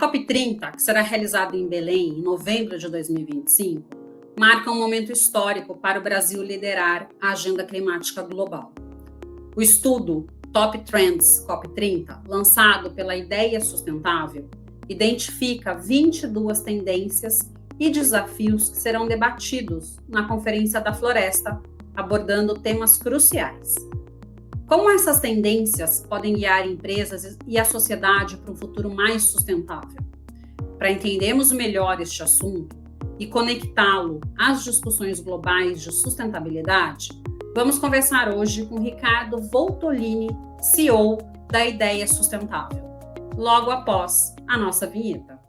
COP30, que será realizada em Belém em novembro de 2025, marca um momento histórico para o Brasil liderar a agenda climática global. O estudo Top Trends COP30, lançado pela Ideia Sustentável, identifica 22 tendências e desafios que serão debatidos na Conferência da Floresta, abordando temas cruciais. Como essas tendências podem guiar empresas e a sociedade para um futuro mais sustentável? Para entendermos melhor este assunto e conectá-lo às discussões globais de sustentabilidade, vamos conversar hoje com Ricardo Voltolini, CEO da Ideia Sustentável, logo após a nossa vinheta.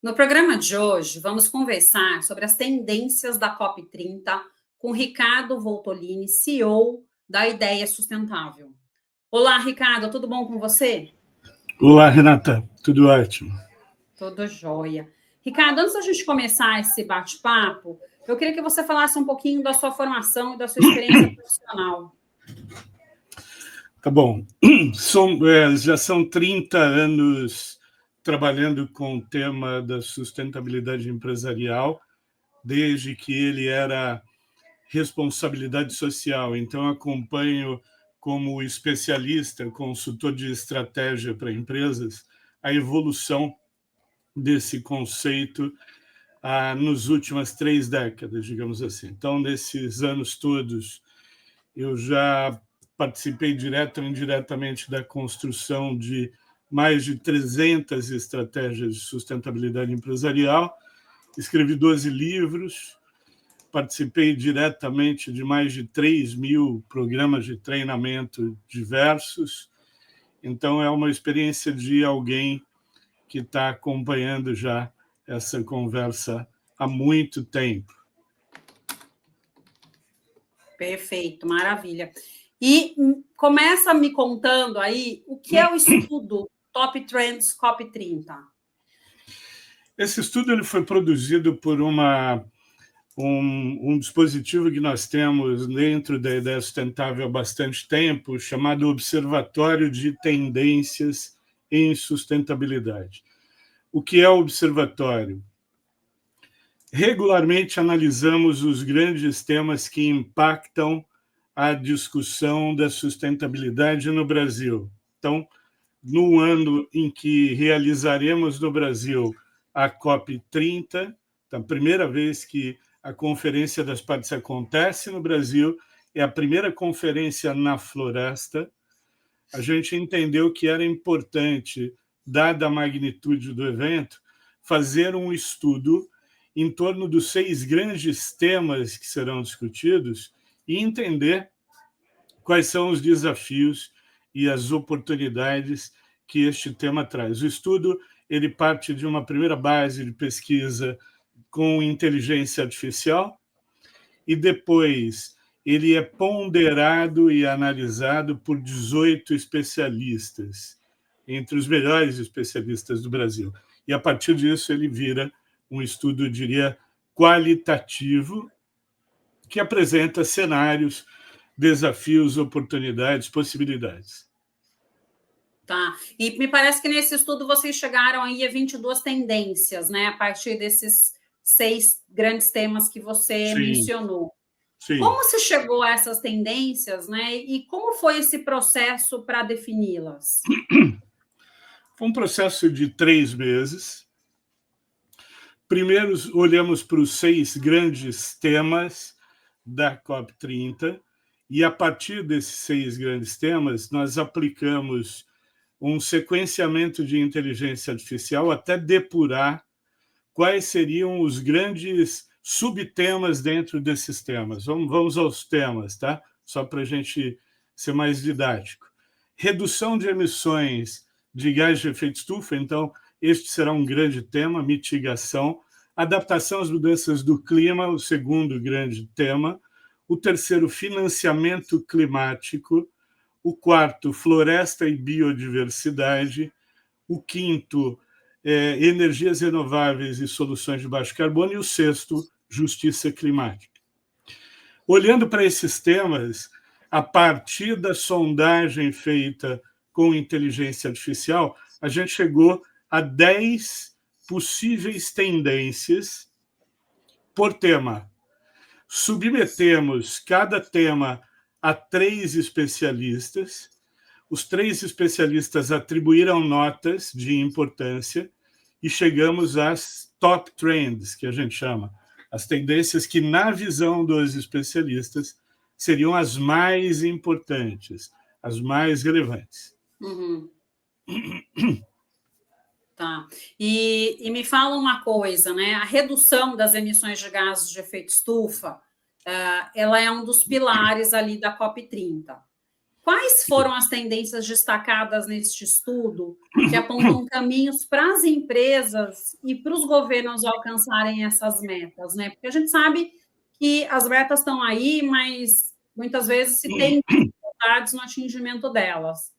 No programa de hoje, vamos conversar sobre as tendências da COP30 com Ricardo Voltolini, CEO da Ideia Sustentável. Olá, Ricardo, tudo bom com você? Olá, Renata, tudo ótimo. Tudo jóia. Ricardo, antes da gente começar esse bate-papo, eu queria que você falasse um pouquinho da sua formação e da sua experiência profissional. Tá bom. Já são 30 anos trabalhando com o tema da sustentabilidade empresarial, desde que ele era responsabilidade social. Então, acompanho como especialista, consultor de estratégia para empresas, a evolução desse conceito nos últimas 3 décadas, digamos assim. Então, nesses anos todos, eu já participei direto ou indiretamente da construção de mais de 300 estratégias de sustentabilidade empresarial, escrevi 12 livros, participei diretamente de mais de 3.000 programas de treinamento diversos. Então, é uma experiência de alguém que está acompanhando já essa conversa há muito tempo. Perfeito, maravilha. E começa me contando aí o que é o estudo Top Trends COP30. Esse estudo ele foi produzido por um dispositivo que nós temos dentro da Ideia Sustentável há bastante tempo, chamado Observatório de Tendências em Sustentabilidade. O que é o observatório? Regularmente analisamos os grandes temas que impactam a discussão da sustentabilidade no Brasil. Então, no ano em que realizaremos no Brasil a COP30, a primeira vez que a Conferência das Partes acontece no Brasil, é a primeira conferência na floresta, a gente entendeu que era importante, dada a magnitude do evento, fazer um estudo em torno dos 6 grandes temas que serão discutidos e entender quais são os desafios e as oportunidades que este tema traz. O estudo ele parte de uma primeira base de pesquisa com inteligência artificial e depois ele é ponderado e analisado por 18 especialistas, entre os melhores especialistas do Brasil. E, a partir disso, ele vira um estudo, eu diria, qualitativo, que apresenta cenários, desafios, oportunidades, possibilidades. Tá. E me parece que nesse estudo vocês chegaram aí a 22 tendências, né? A partir desses 6 grandes temas que você mencionou. Sim. Como se chegou a essas tendências, né? E como foi esse processo para defini-las? Foi um processo de 3 meses. Primeiro, olhamos para os 6 grandes temas da COP30 e, a partir desses 6 grandes temas, nós aplicamos um sequenciamento de inteligência artificial até depurar quais seriam os grandes subtemas dentro desses temas. Vamos aos temas, tá? Só para a gente ser mais didático. Redução de emissões de gás de efeito estufa, então este será um grande tema, mitigação. Adaptação às mudanças do clima, o segundo grande tema. O terceiro, financiamento climático. O quarto, floresta e biodiversidade. O quinto, energias renováveis e soluções de baixo carbono, e o sexto, justiça climática. Olhando para esses temas, a partir da sondagem feita com inteligência artificial, a gente chegou a 10 possíveis tendências por tema. Submetemos cada tema a 3 especialistas. Os 3 especialistas atribuíram notas de importância e chegamos às top trends, que a gente chama, as tendências que, na visão dos especialistas, seriam as mais importantes, as mais relevantes. Uhum. Tá. E me fala uma coisa, né? A redução das emissões de gases de efeito estufa, ela é um dos pilares ali da COP30. Quais foram as tendências destacadas neste estudo que apontam caminhos para as empresas e para os governos alcançarem essas metas, né? Porque a gente sabe que as metas estão aí, mas muitas vezes se tem dificuldades no atingimento delas.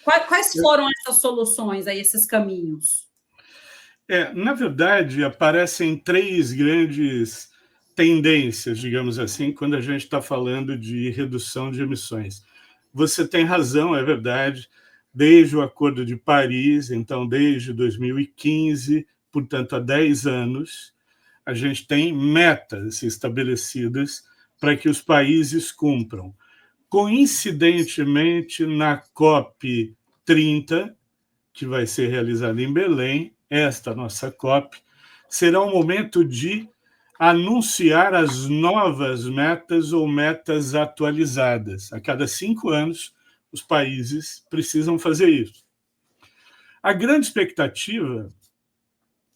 Quais foram essas soluções, aí, esses caminhos? Na verdade, aparecem 3 grandes tendências, digamos assim, quando a gente está falando de redução de emissões. Você tem razão, é verdade, desde o Acordo de Paris, então desde 2015, portanto há 10 anos, a gente tem metas estabelecidas para que os países cumpram. Coincidentemente, na COP30, que vai ser realizada em Belém, esta nossa COP, será um momento de anunciar as novas metas ou metas atualizadas. A cada 5 anos, os países precisam fazer isso. A grande expectativa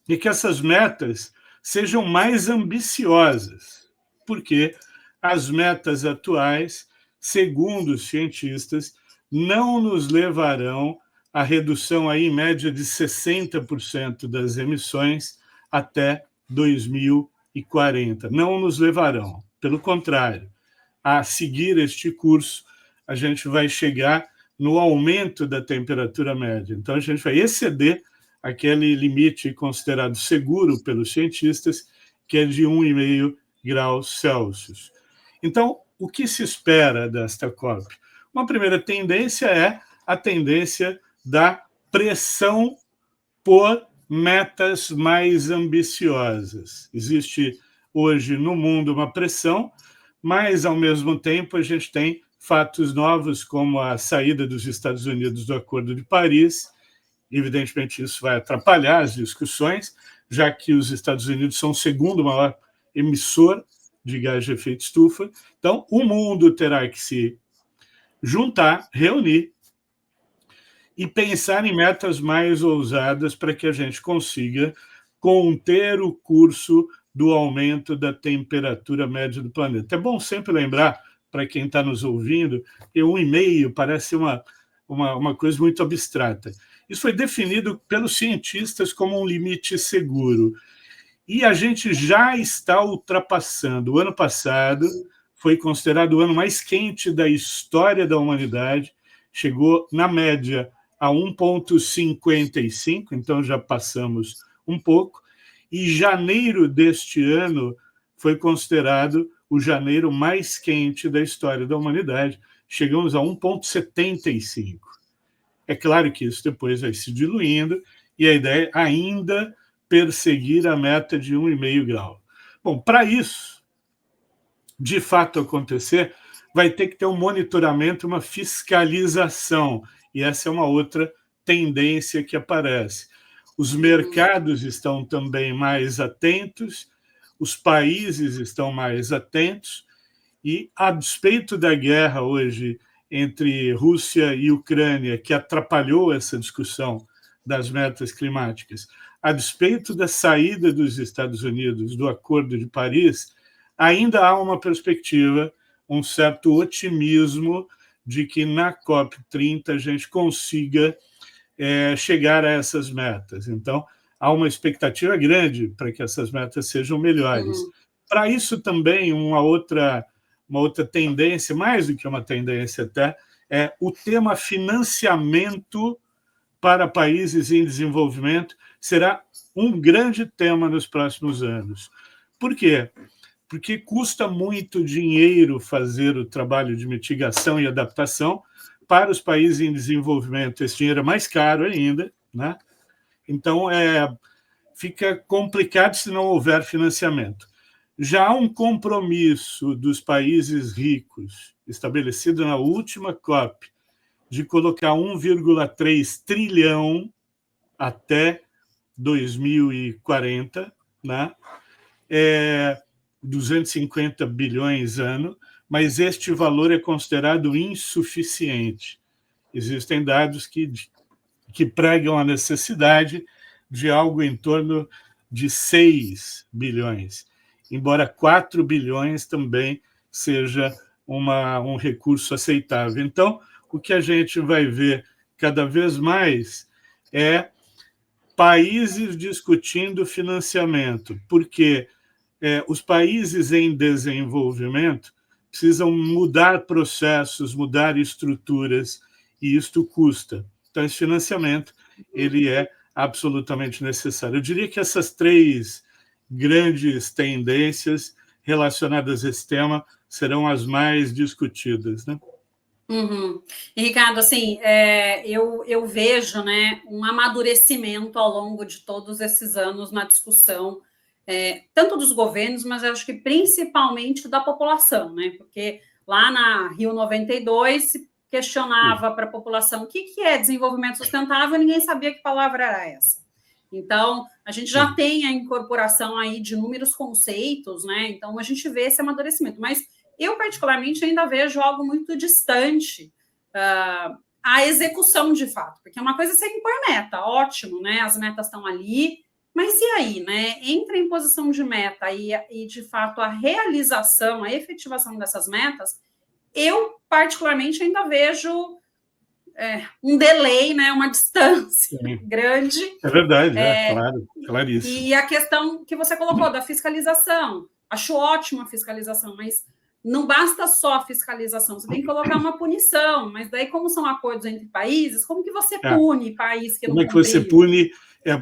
é que essas metas sejam mais ambiciosas, porque as metas atuais, segundo os cientistas, não nos levarão à redução aí, em média de 60% das emissões até 2040. Não nos levarão. Pelo contrário, a seguir este curso, a gente vai chegar no aumento da temperatura média. Então, a gente vai exceder aquele limite considerado seguro pelos cientistas, que é de 1,5 graus Celsius. Então, o que se espera desta COP? Uma primeira tendência é a tendência da pressão por metas mais ambiciosas. Existe hoje no mundo uma pressão, mas, ao mesmo tempo, a gente tem fatos novos, como a saída dos Estados Unidos do Acordo de Paris. Evidentemente, isso vai atrapalhar as discussões, já que os Estados Unidos são o segundo maior emissor de gás de efeito estufa. Então, o mundo terá que se juntar, reunir e pensar em metas mais ousadas para que a gente consiga conter o curso do aumento da temperatura média do planeta. É bom sempre lembrar, para quem está nos ouvindo, que 1,5 parece uma coisa muito abstrata. Isso foi definido pelos cientistas como um limite seguro. E a gente já está ultrapassando. O ano passado foi considerado o ano mais quente da história da humanidade, chegou, na média, a 1,55, então já passamos um pouco, e janeiro deste ano foi considerado o janeiro mais quente da história da humanidade, chegamos a 1,75. É claro que isso depois vai se diluindo, e a ideia é ainda perseguir a meta de 1,5 grau. Bom, para isso, de fato acontecer, vai ter que ter um monitoramento, uma fiscalização, e essa é uma outra tendência que aparece. Os mercados estão também mais atentos, os países estão mais atentos, e, a despeito da guerra hoje entre Rússia e Ucrânia, que atrapalhou essa discussão das metas climáticas, a despeito da saída dos Estados Unidos do Acordo de Paris, ainda há uma perspectiva, um certo otimismo de que na COP30 a gente consiga chegar a essas metas. Então, há uma expectativa grande para que essas metas sejam melhores. Para isso também, uma outra tendência, mais do que uma tendência até, é o tema financiamento para países em desenvolvimento será um grande tema nos próximos anos. Por quê? Porque custa muito dinheiro fazer o trabalho de mitigação e adaptação. Para os países em desenvolvimento, esse dinheiro é mais caro ainda, né? Então, fica complicado se não houver financiamento. Já há um compromisso dos países ricos, estabelecido na última COP, de colocar 1,3 trilhão até 2040, né? 250 bilhões ano, mas este valor é considerado insuficiente. Existem dados que pregam a necessidade de algo em torno de 6 bilhões, embora 4 bilhões também seja um recurso aceitável. Então, o que a gente vai ver cada vez mais é países discutindo financiamento, porque os países em desenvolvimento precisam mudar processos, mudar estruturas, e isto custa. Então, esse financiamento ele é absolutamente necessário. Eu diria que essas 3 grandes tendências relacionadas a esse tema serão as mais discutidas, né? Uhum. E, Ricardo, assim, eu vejo, né, um amadurecimento ao longo de todos esses anos na discussão, tanto dos governos, mas eu acho que principalmente da população, né? Porque lá na Rio 92 se questionava para a população o que é desenvolvimento sustentável e ninguém sabia que palavra era essa. Então, a gente já tem a incorporação aí de inúmeros conceitos, né? Então, a gente vê esse amadurecimento, mas eu, particularmente, ainda vejo algo muito distante a execução de fato, porque uma coisa é você impor meta, ótimo, né? As metas estão ali, mas e aí, né? Entre a imposição de meta e de fato, a realização, a efetivação dessas metas, eu, particularmente, ainda vejo um delay, né? Uma distância grande. É verdade, claro, claríssimo. E a questão que você colocou da fiscalização, acho ótima a fiscalização, mas não basta só a fiscalização, você tem que colocar uma punição, mas daí como são acordos entre países, como que você pune país que não cumpriu? Como é que você pune?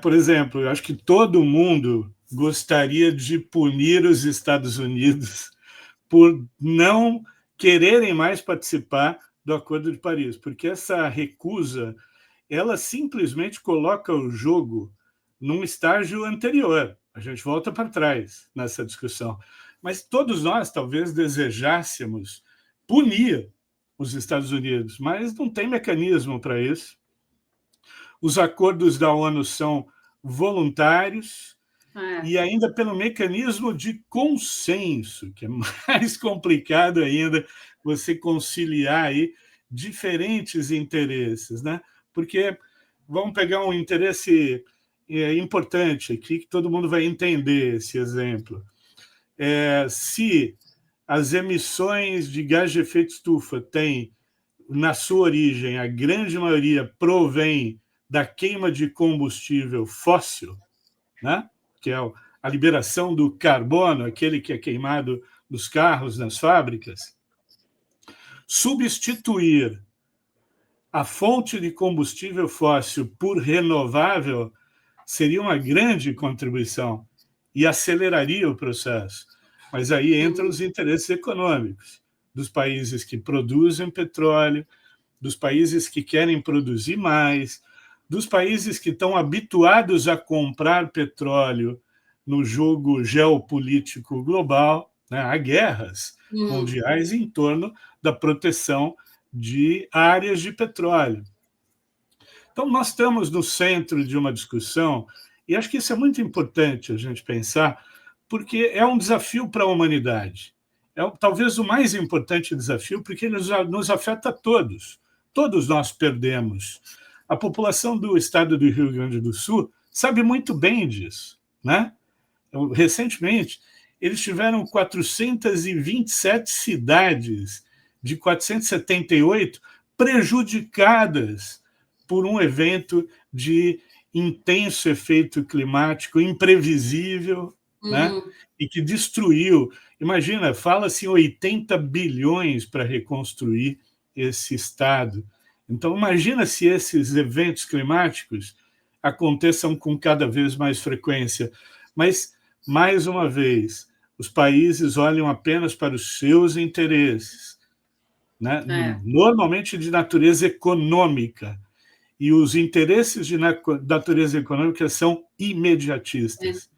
Por exemplo, eu acho que todo mundo gostaria de punir os Estados Unidos por não quererem mais participar do Acordo de Paris, porque essa recusa, ela simplesmente coloca o jogo num estágio anterior. A gente volta para trás nessa discussão. Mas todos nós talvez desejássemos punir os Estados Unidos, mas não tem mecanismo para isso. Os acordos da ONU são voluntários e ainda pelo mecanismo de consenso, que é mais complicado ainda você conciliar aí diferentes interesses, né? Porque vamos pegar um interesse importante aqui, que todo mundo vai entender esse exemplo. Se as emissões de gás de efeito estufa têm, na sua origem, a grande maioria provém da queima de combustível fóssil, né? Que é a liberação do carbono, aquele que é queimado nos carros, nas fábricas, substituir a fonte de combustível fóssil por renovável seria uma grande contribuição e aceleraria o processo. Mas aí entram os interesses econômicos dos países que produzem petróleo, dos países que querem produzir mais, dos países que estão habituados a comprar petróleo no jogo geopolítico global, né? Há guerras mundiais em torno da proteção de áreas de petróleo. Então, nós estamos no centro de uma discussão, e acho que isso é muito importante a gente pensar, porque é um desafio para a humanidade. Talvez o mais importante desafio, porque ele nos afeta a todos. Todos nós perdemos. A população do estado do Rio Grande do Sul sabe muito bem disso, né? Recentemente, eles tiveram 427 cidades de 478 prejudicadas por um evento de intenso efeito climático imprevisível, né? E que destruiu. Imagina, fala-se em 80 bilhões para reconstruir esse estado. Então, imagina se esses eventos climáticos aconteçam com cada vez mais frequência. Mas, mais uma vez, os países olham apenas para os seus interesses, né? Normalmente de natureza econômica. E os interesses de natureza econômica são imediatistas.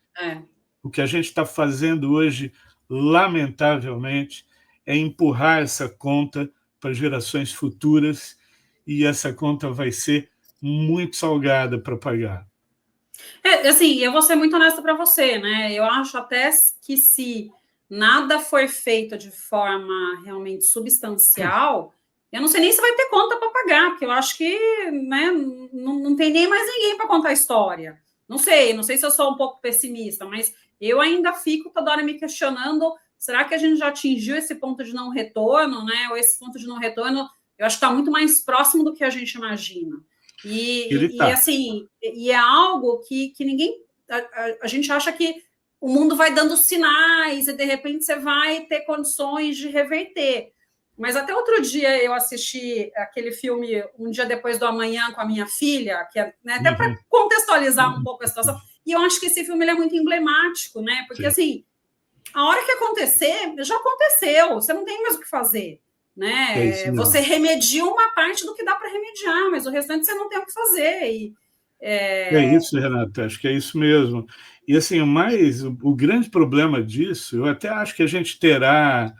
O que a gente está fazendo hoje, lamentavelmente, é empurrar essa conta para gerações futuras, e essa conta vai ser muito salgada para pagar. Assim, eu vou ser muito honesta para você, né? Eu acho até que se nada for feito de forma realmente substancial, eu não sei nem se vai ter conta para pagar, porque eu acho que, né, não tem nem mais ninguém para contar a história. Não sei se eu sou um pouco pessimista, mas eu ainda fico toda hora me questionando, será que a gente já atingiu esse ponto de não retorno, né? Ou esse ponto de não retorno, eu acho que está muito mais próximo do que a gente imagina. Assim, é algo que ninguém... A gente acha que o mundo vai dando sinais e, de repente, você vai ter condições de reverter. Mas até outro dia eu assisti aquele filme Um Dia Depois do Amanhã com a minha filha, que é, né, até para contextualizar um pouco a situação. E eu acho que esse filme ele é muito emblemático, né? Porque, assim, a hora que acontecer, já aconteceu. Você não tem mais o que fazer. Né? Você remedia uma parte do que dá para remediar, mas o restante você não tem o que fazer. É isso, Renata, acho que é isso mesmo. E assim, o grande problema disso, eu até acho que a gente terá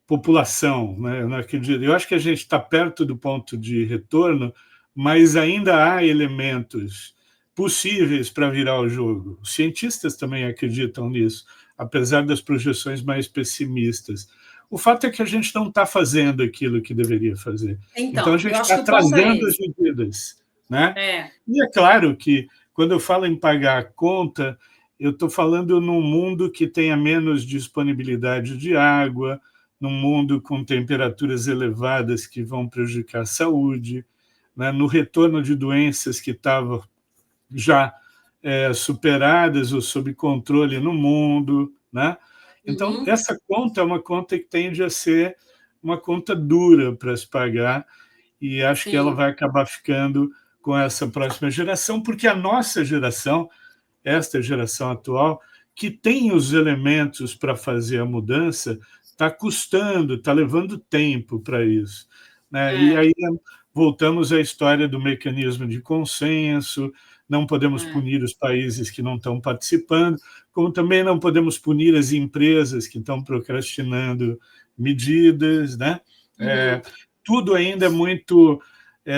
população, né? Eu acho que a gente está perto do ponto de retorno, mas ainda há elementos possíveis para virar o jogo. Os cientistas também acreditam nisso, apesar das projeções mais pessimistas. O fato é que a gente não está fazendo aquilo que deveria fazer. Então a gente está trazendo as medidas. Né? E é claro que, quando eu falo em pagar a conta, eu estou falando num mundo que tenha menos disponibilidade de água, num mundo com temperaturas elevadas que vão prejudicar a saúde, né? No retorno de doenças que estavam já superadas ou sob controle no mundo, né? Então, essa conta é uma conta que tende a ser uma conta dura para se pagar, e acho que ela vai acabar ficando com essa próxima geração, porque a nossa geração, esta geração atual, que tem os elementos para fazer a mudança, está custando, está levando tempo para isso. Né? E aí voltamos à história do mecanismo de consenso, não podemos punir os países que não estão participando, como também não podemos punir as empresas que estão procrastinando medidas. Né? Tudo ainda é muito...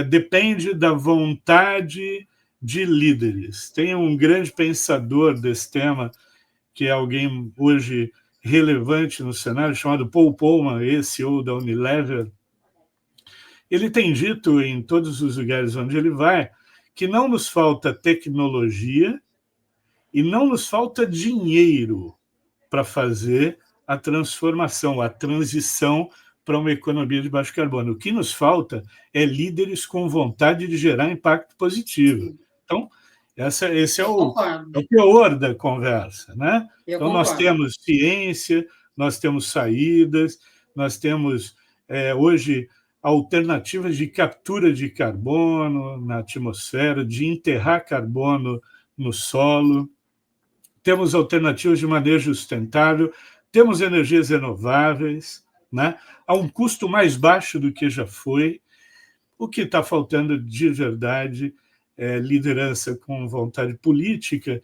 depende da vontade de líderes. Tem um grande pensador desse tema, que é alguém hoje relevante no cenário, chamado Paul Polman, ex-CEO da Unilever. Ele tem dito em todos os lugares onde ele vai que não nos falta tecnologia e não nos falta dinheiro para fazer a transformação, a transição para uma economia de baixo carbono. O que nos falta é líderes com vontade de gerar impacto positivo. Então, esse é o teor da conversa. Né? Então, nós temos ciência, nós temos saídas, nós temos, hoje, alternativas de captura de carbono na atmosfera, de enterrar carbono no solo, temos alternativas de manejo sustentável, temos energias renováveis, né? A um custo mais baixo do que já foi. O que está faltando de verdade é liderança com vontade política,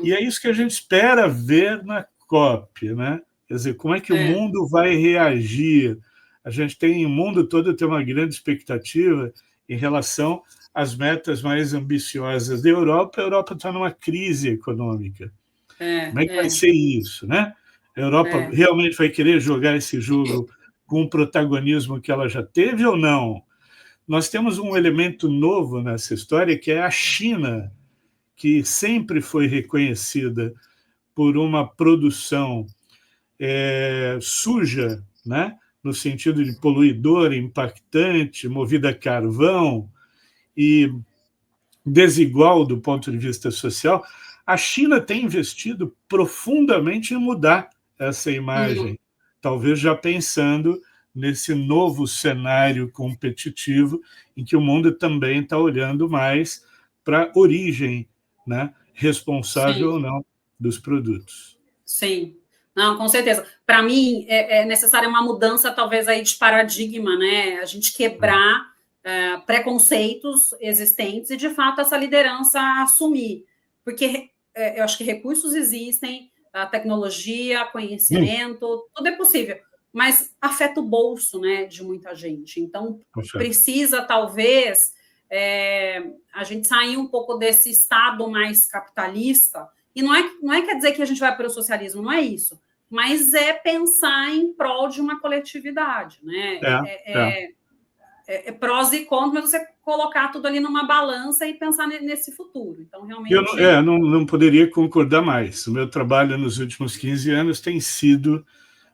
e é isso que a gente espera ver na COP. Né? Quer dizer, como é que o mundo vai reagir? A gente o mundo todo tem uma grande expectativa em relação às metas mais ambiciosas da Europa. A Europa está numa crise econômica. Como é que vai ser isso? Né? A Europa realmente vai querer jogar esse jogo com o protagonismo que ela já teve ou não? Nós temos um elemento novo nessa história, que é a China, que sempre foi reconhecida por uma produção suja, né? No sentido de poluidora, impactante, movida a carvão e desigual do ponto de vista social. A China tem investido profundamente em mudar essa imagem, talvez já pensando nesse novo cenário competitivo em que o mundo também está olhando mais para a origem, né, responsável Sim. ou não dos produtos. Sim, não, com certeza. Para mim, é necessária uma mudança, talvez, aí de paradigma, né? A gente quebrar preconceitos existentes e, de fato, essa liderança assumir. Porque eu acho que recursos existem, a tecnologia, conhecimento, tudo é possível, mas afeta o bolso, né, de muita gente. Então, precisa, talvez, a gente sair um pouco desse estado mais capitalista. E não é quer dizer que a gente vai para o socialismo, não é isso. Mas é pensar em prol de uma coletividade, né? Prós e contras, mas você colocar tudo ali numa balança e pensar nesse futuro. Então, realmente... Eu não poderia concordar mais. O meu trabalho nos últimos 15 anos tem sido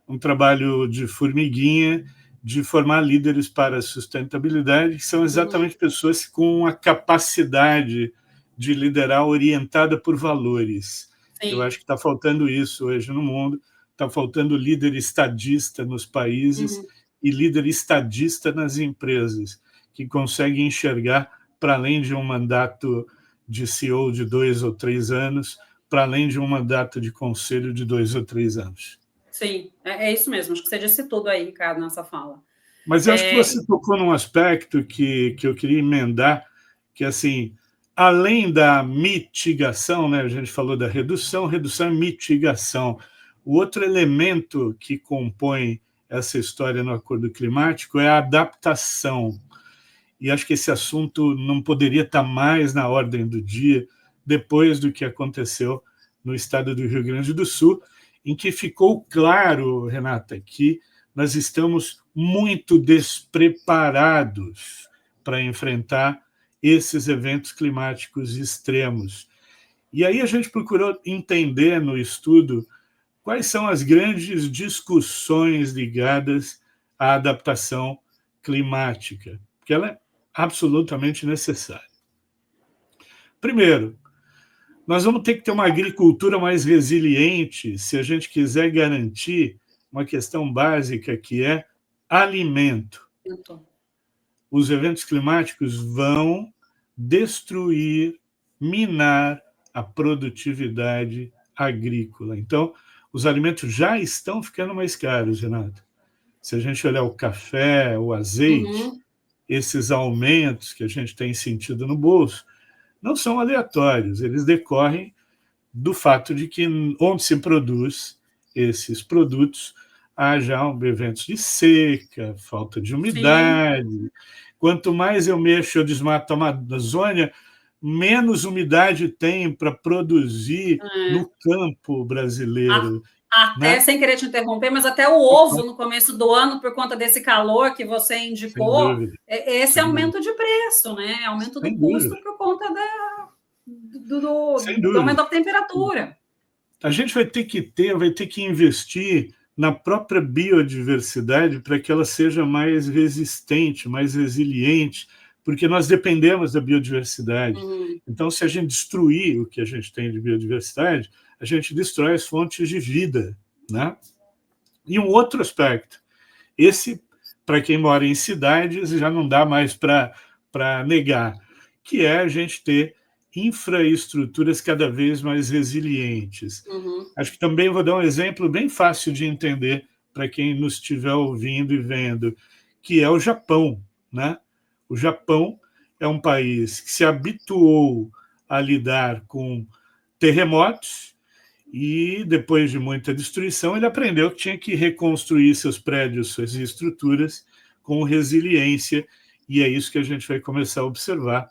um trabalho de formiguinha, de formar líderes para a sustentabilidade, que são exatamente pessoas com a capacidade de liderar orientada por valores. Sim. Eu acho que está faltando isso hoje no mundo, está faltando líder estadista nos países e líder estadista nas empresas, que consegue enxergar para além de um mandato de CEO de 2 ou 3 anos, para além de um mandato de conselho de 2 ou 3 anos. Sim, é isso mesmo. Acho que você disse tudo aí, Ricardo, nessa fala. Mas eu acho que você tocou num aspecto que eu queria emendar, que, assim, além da mitigação, né, a gente falou da redução é mitigação. O outro elemento que compõe essa história no Acordo Climático é a adaptação. E acho que esse assunto não poderia estar mais na ordem do dia depois do que aconteceu no estado do Rio Grande do Sul, em que ficou claro, Renata, que nós estamos muito despreparados para enfrentar esses eventos climáticos extremos. E aí a gente procurou entender no estudo quais são as grandes discussões ligadas à adaptação climática, porque ela é absolutamente necessária. Primeiro, nós vamos ter que ter uma agricultura mais resiliente se a gente quiser garantir uma questão básica, que é alimento. Os eventos climáticos vão destruir, minar a produtividade agrícola. Então, os alimentos já estão ficando mais caros, Renata. Se a gente olhar o café, o azeite, esses aumentos que a gente tem sentido no bolso, não são aleatórios, eles decorrem do fato de que onde se produz esses produtos haja eventos de seca, falta de umidade. Sim. Quanto mais eu mexo, eu desmato a Amazônia, menos umidade tem para produzir no campo brasileiro. Até, né? Sem querer te interromper, mas até o ovo no começo do ano, por conta desse calor que você indicou, esse aumento de preço, né? Aumento do custo por conta do aumento da temperatura. A gente vai ter que investir na própria biodiversidade para que ela seja mais resistente, mais resiliente, porque nós dependemos da biodiversidade. Então, se a gente destruir o que a gente tem de biodiversidade, a gente destrói as fontes de vida, né? E um outro aspecto, esse, para quem mora em cidades, já não dá mais para negar, que é a gente ter infraestruturas cada vez mais resilientes. Acho que também vou dar um exemplo bem fácil de entender para quem nos estiver ouvindo e vendo, que é o Japão, né? O Japão é um país que se habituou a lidar com terremotos e, depois de muita destruição, ele aprendeu que tinha que reconstruir seus prédios, suas estruturas com resiliência, e é isso que a gente vai começar a observar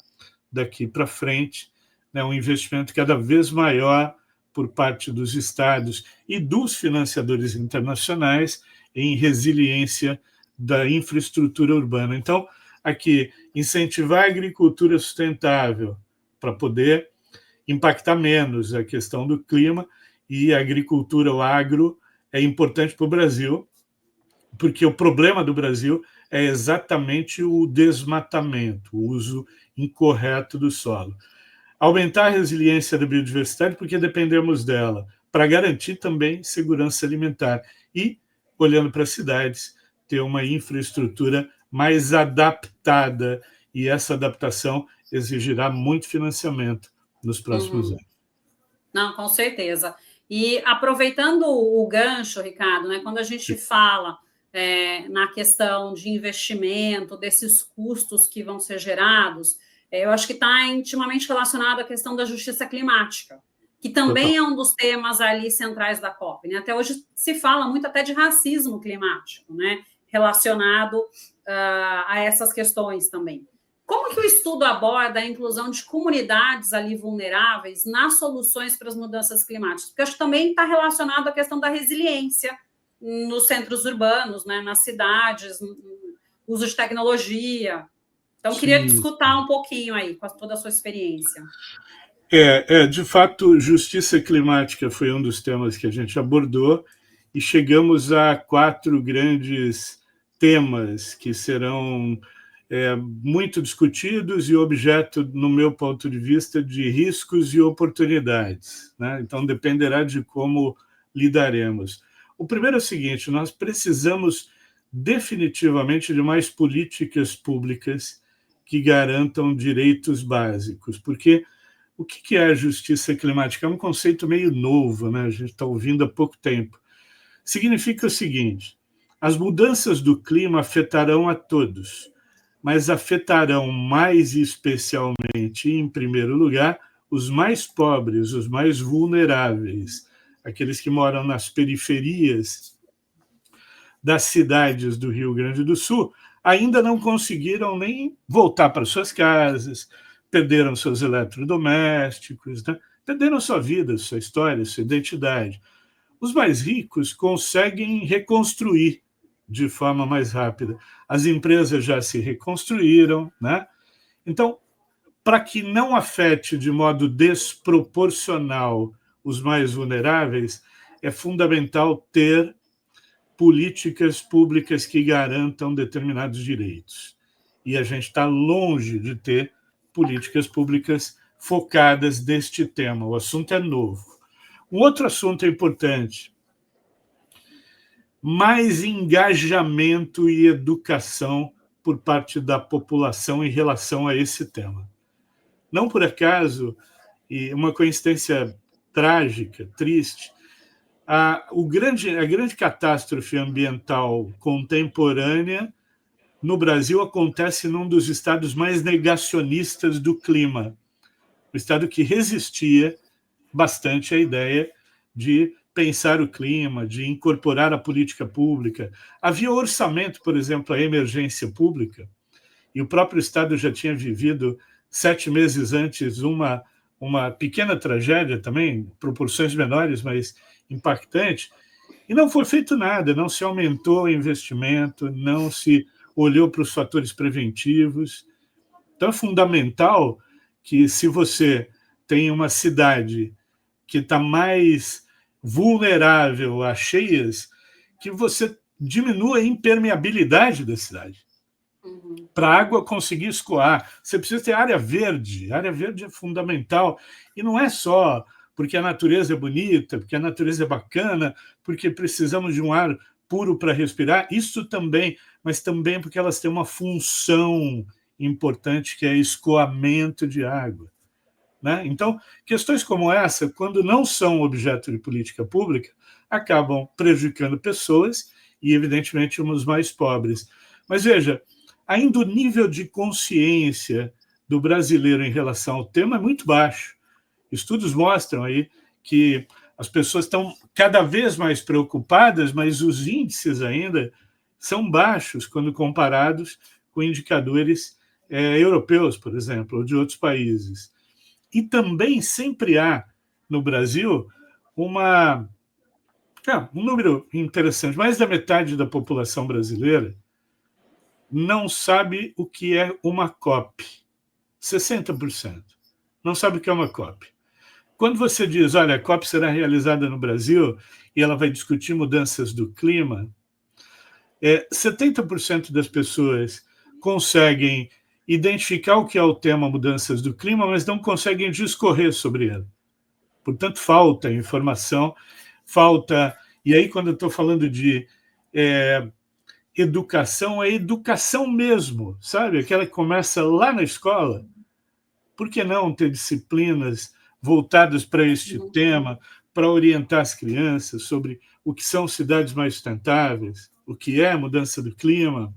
daqui para frente, né? Um investimento cada vez maior por parte dos estados e dos financiadores internacionais em resiliência da infraestrutura urbana. Então, aqui, incentivar a agricultura sustentável para poder impactar menos a questão do clima, e a agricultura, o agro, é importante para o Brasil, porque o problema do Brasil é exatamente o desmatamento, o uso incorreto do solo. Aumentar a resiliência da biodiversidade, porque dependemos dela, para garantir também segurança alimentar. E, olhando para as cidades, ter uma infraestrutura mais adaptada, e essa adaptação exigirá muito financiamento nos próximos anos. Não, com certeza. E aproveitando o gancho, Ricardo, né, quando a gente fala na questão de investimento, desses custos que vão ser gerados, eu acho que está intimamente relacionado à questão da justiça climática, que também é um dos temas ali centrais da COP. Né? Até hoje se fala muito até de racismo climático, né, relacionado a essas questões também. Como que o estudo aborda a inclusão de comunidades ali vulneráveis nas soluções para as mudanças climáticas? Porque acho que também está relacionado à questão da resiliência nos centros urbanos, né, nas cidades, uso de tecnologia. Então, queria escutar um pouquinho aí, com toda a sua experiência. De fato, justiça climática foi um dos temas que a gente abordou, e chegamos a 4 grandes temas que serão muito discutidos e objeto, no meu ponto de vista, de riscos e oportunidades. Né? Então, dependerá de como lidaremos. O primeiro é o seguinte: nós precisamos definitivamente de mais políticas públicas que garantam direitos básicos, porque o que é a justiça climática? É um conceito meio novo, né? A gente está ouvindo há pouco tempo. Significa o seguinte: as mudanças do clima afetarão a todos, mas afetarão mais especialmente, em primeiro lugar, os mais pobres, os mais vulneráveis, aqueles que moram nas periferias das cidades do Rio Grande do Sul, ainda não conseguiram nem voltar para suas casas, perderam seus eletrodomésticos, né? Perderam sua vida, sua história, sua identidade. Os mais ricos conseguem reconstruir de forma mais rápida. As empresas já se reconstruíram, né? Então, para que não afete de modo desproporcional os mais vulneráveis, é fundamental ter políticas públicas que garantam determinados direitos. E a gente está longe de ter políticas públicas focadas neste tema. O assunto é novo. Um outro assunto importante: mais engajamento e educação por parte da população em relação a esse tema. Não por acaso, e uma coincidência trágica, triste, a grande catástrofe ambiental contemporânea no Brasil acontece num dos estados mais negacionistas do clima, o estado que resistia bastante à ideia de pensar o clima, de incorporar a política pública. Havia orçamento, por exemplo, à emergência pública, e o próprio estado já tinha vivido 7 meses antes uma pequena tragédia também, proporções menores, mas impactante, e não foi feito nada, não se aumentou o investimento, não se olhou para os fatores preventivos. Então, é fundamental que, se você tem uma cidade que está mais vulnerável a cheias, que você diminua a impermeabilidade da cidade. Para a água conseguir escoar, você precisa ter área verde. A área verde é fundamental. E não é só porque a natureza é bonita, porque a natureza é bacana, porque precisamos de um ar puro para respirar. Isso também, mas também porque elas têm uma função importante, que é escoamento de água. Né? Então, questões como essa, quando não são objeto de política pública, acabam prejudicando pessoas e, evidentemente, os mais pobres. Mas, veja, ainda o nível de consciência do brasileiro em relação ao tema é muito baixo. Estudos mostram aí que as pessoas estão cada vez mais preocupadas, mas os índices ainda são baixos quando comparados com indicadores europeus, por exemplo, ou de outros países. E também sempre há, no Brasil, um número interessante. Mais da metade da população brasileira não sabe o que é uma COP. 60% não sabe o que é uma COP. Quando você diz, olha, a COP será realizada no Brasil e ela vai discutir mudanças do clima, 70% das pessoas conseguem identificar o que é o tema mudanças do clima, mas não conseguem discorrer sobre ele. Portanto, falta informação, falta... E aí, quando eu estou falando de educação é educação mesmo, sabe? Aquela que começa lá na escola. Por que não ter disciplinas voltadas para este tema, para orientar as crianças sobre o que são cidades mais sustentáveis, o que é mudança do clima?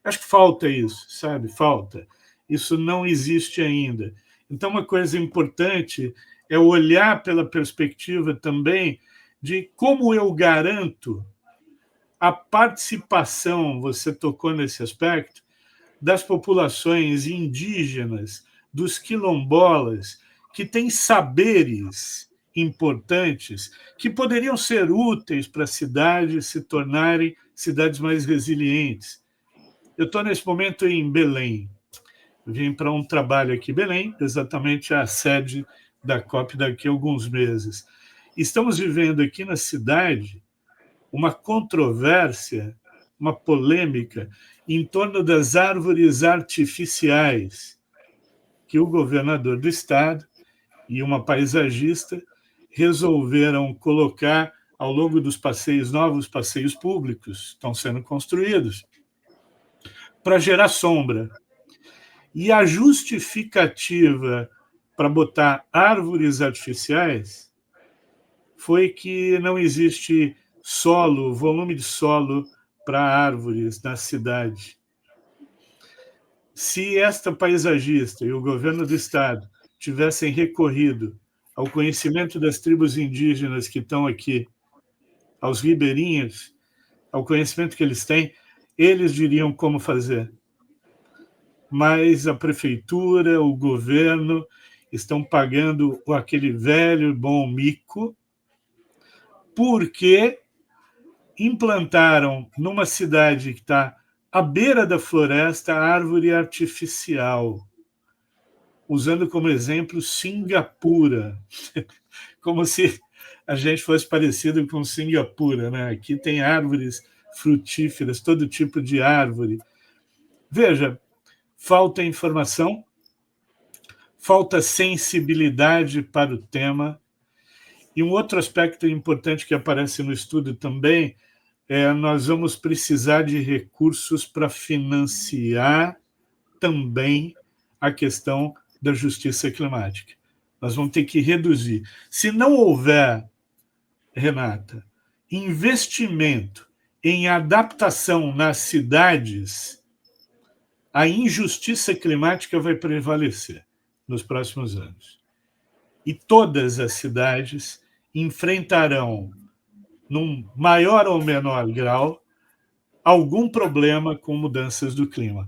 Acho que falta isso, sabe? Falta. Isso não existe ainda. Então, uma coisa importante é olhar pela perspectiva também de como eu garanto a participação, você tocou nesse aspecto, das populações indígenas, dos quilombolas, que têm saberes importantes que poderiam ser úteis para as cidades se tornarem cidades mais resilientes. Eu estou, nesse momento, em Belém. Vim para um trabalho aqui em Belém, exatamente a sede da COP daqui a alguns meses. Estamos vivendo aqui na cidade uma controvérsia, uma polêmica em torno das árvores artificiais que o governador do estado e uma paisagista resolveram colocar ao longo dos passeios, novos passeios públicos estão sendo construídos, para gerar sombra. E a justificativa para botar árvores artificiais foi que não existe solo, volume de solo para árvores na cidade. Se esta paisagista e o governo do estado tivessem recorrido ao conhecimento das tribos indígenas que estão aqui, aos ribeirinhos, ao conhecimento que eles têm, eles diriam como fazer. Mas a prefeitura, o governo, estão pagando aquele velho e bom mico, porque implantaram numa cidade que está à beira da floresta a árvore artificial, usando como exemplo Singapura, como se a gente fosse parecido com Singapura, né? Aqui tem árvores frutíferas, todo tipo de árvore. Veja, falta informação, falta sensibilidade para o tema. E um outro aspecto importante que aparece no estudo também é nós vamos precisar de recursos para financiar também a questão da justiça climática. Nós vamos ter que reduzir. Se não houver, Renata, investimento em adaptação nas cidades, a injustiça climática vai prevalecer nos próximos anos. E todas as cidades enfrentarão, num maior ou menor grau, algum problema com mudanças do clima.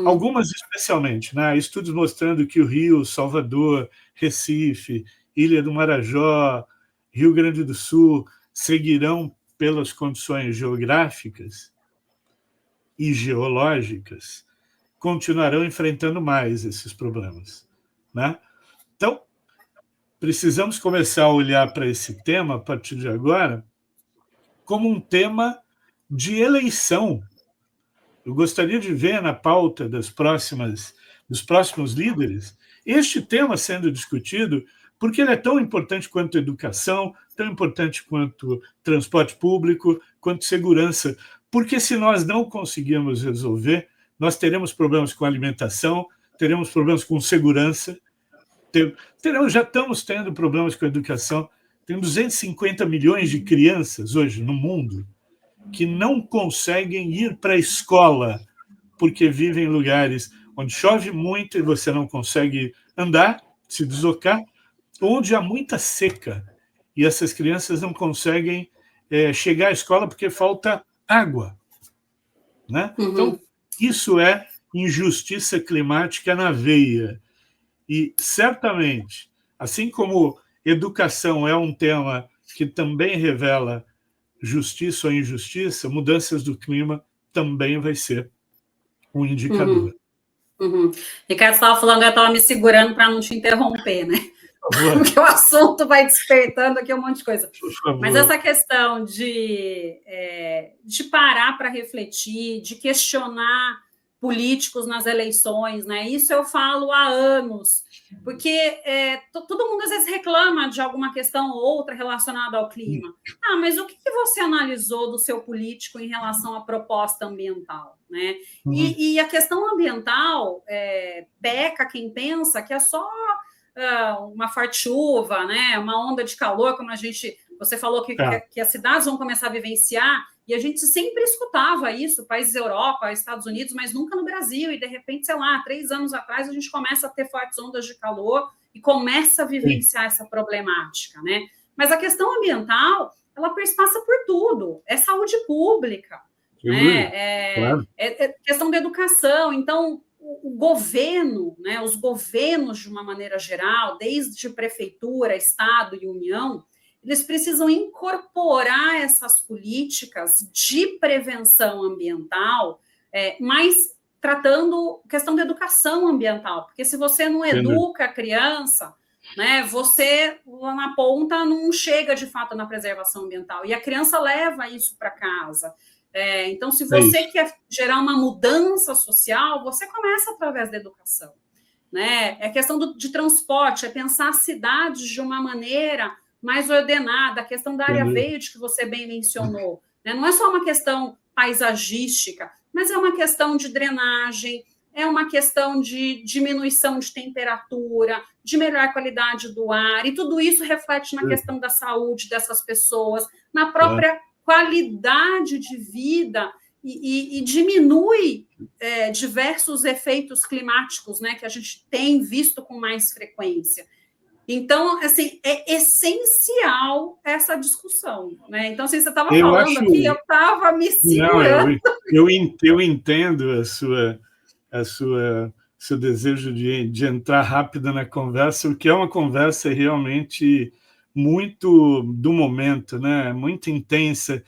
Algumas especialmente, né? Estudos mostrando que o Rio, Salvador, Recife, Ilha do Marajó, Rio Grande do Sul seguirão, pelas condições geográficas e geológicas, continuarão enfrentando mais esses problemas, né? Então, precisamos começar a olhar para esse tema, a partir de agora, como um tema de eleição. Eu gostaria de ver na pauta dos próximos líderes este tema sendo discutido, porque ele é tão importante quanto educação, tão importante quanto transporte público, quanto segurança. Porque se nós não conseguirmos resolver, nós teremos problemas com alimentação, teremos problemas com segurança, já estamos tendo problemas com a educação. Tem 250 milhões de crianças hoje no mundo que não conseguem ir para a escola porque vivem em lugares onde chove muito e você não consegue andar, se deslocar, onde há muita seca e essas crianças não conseguem chegar à escola porque falta água, né? Então, isso é injustiça climática na veia. E, certamente, assim como educação é um tema que também revela justiça ou injustiça, mudanças do clima também vai ser um indicador. Ricardo estava falando, eu estava me segurando para não te interromper, né? Porque o assunto vai despertando aqui um monte de coisa. Mas essa questão de parar para refletir, de questionar políticos nas eleições, né? Isso eu falo há anos. Porque todo mundo às vezes reclama de alguma questão ou outra relacionada ao clima. Ah, mas o que você analisou do seu político em relação à proposta ambiental, né? E a questão ambiental peca quem pensa que é só uma forte chuva, né? Uma onda de calor, como você falou que as cidades vão começar a vivenciar, e a gente sempre escutava isso, países Europa, Estados Unidos, mas nunca no Brasil, e de repente, sei lá, 3 anos atrás a gente começa a ter fortes ondas de calor e começa a vivenciar essa problemática, né? Mas a questão ambiental, ela passa por tudo, é saúde pública, né? É questão da educação, então o governo, né, os governos de uma maneira geral, desde prefeitura, estado e união, eles precisam incorporar essas políticas de prevenção ambiental, mas tratando questão da educação ambiental, porque se você não educa a criança, né, você lá na ponta não chega de fato na preservação ambiental, e a criança leva isso para casa. Então, se você quer gerar uma mudança social, você começa através da educação, né? É questão de transporte, é pensar as cidades de uma maneira mais ordenada, a questão da área verde que você bem mencionou, né? Não é só uma questão paisagística, mas é uma questão de drenagem, é uma questão de diminuição de temperatura, de melhor qualidade do ar, e tudo isso reflete na questão da saúde dessas pessoas, na própria qualidade de vida e diminui diversos efeitos climáticos, né, que a gente tem visto com mais frequência. Então, assim, é essencial essa discussão, né? Então, assim, você estava falando aqui, eu estava me segurando. Não, eu entendo seu desejo de entrar rápido na conversa, porque é uma conversa realmente muito do momento, né? Muito intensa,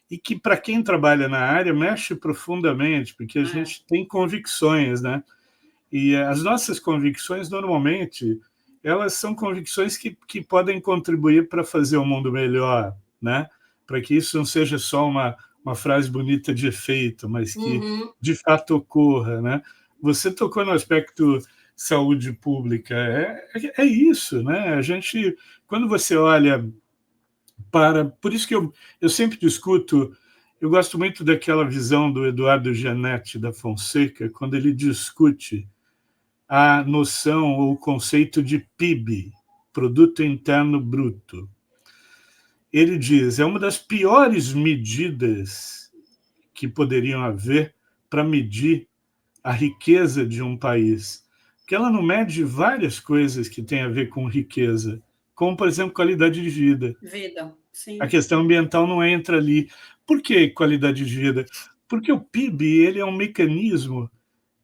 e que, para quem trabalha na área, mexe profundamente, porque a gente tem convicções, né? E as nossas convicções, normalmente, elas são convicções que podem contribuir para fazer o mundo melhor, né? Para que isso não seja só uma frase bonita de efeito, mas que, de fato, ocorra, né? Você tocou no aspecto saúde pública, é isso, né? A gente, quando você olha por isso que eu sempre discuto, eu gosto muito daquela visão do Eduardo Gianetti da Fonseca, quando ele discute a noção ou o conceito de PIB, Produto Interno Bruto. Ele diz, é uma das piores medidas que poderiam haver para medir a riqueza de um país, porque ela não mede várias coisas que têm a ver com riqueza, como, por exemplo, qualidade de vida. Sim. A questão ambiental não entra ali. Por que qualidade de vida? Porque o PIB ele é um mecanismo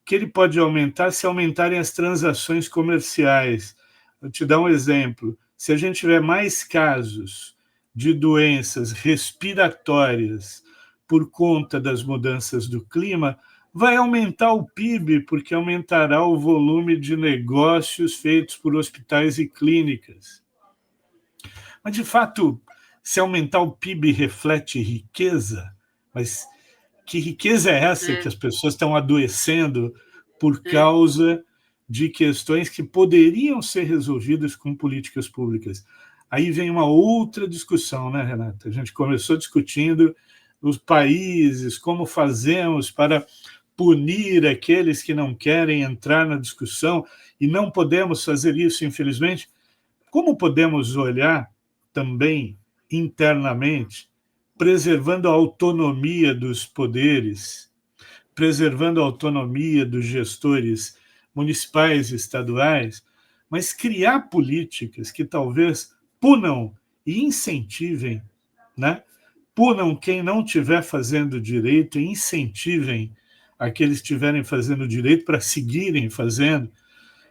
que ele pode aumentar se aumentarem as transações comerciais. Vou te dar um exemplo. Se a gente tiver mais casos de doenças respiratórias por conta das mudanças do clima, vai aumentar o PIB, porque aumentará o volume de negócios feitos por hospitais e clínicas. Mas, de fato, se aumentar o PIB reflete riqueza, mas que riqueza é essa que as pessoas estão adoecendo por causa de questões que poderiam ser resolvidas com políticas públicas? Aí vem uma outra discussão, né, Renata? A gente começou discutindo os países, como fazemos para punir aqueles que não querem entrar na discussão, e não podemos fazer isso, infelizmente. Como podemos olhar também internamente, preservando a autonomia dos poderes, preservando a autonomia dos gestores municipais e estaduais, mas criar políticas que talvez punam e incentivem, né? Punam quem não estiver fazendo direito e incentivem aqueles que estiverem fazendo direito para seguirem fazendo.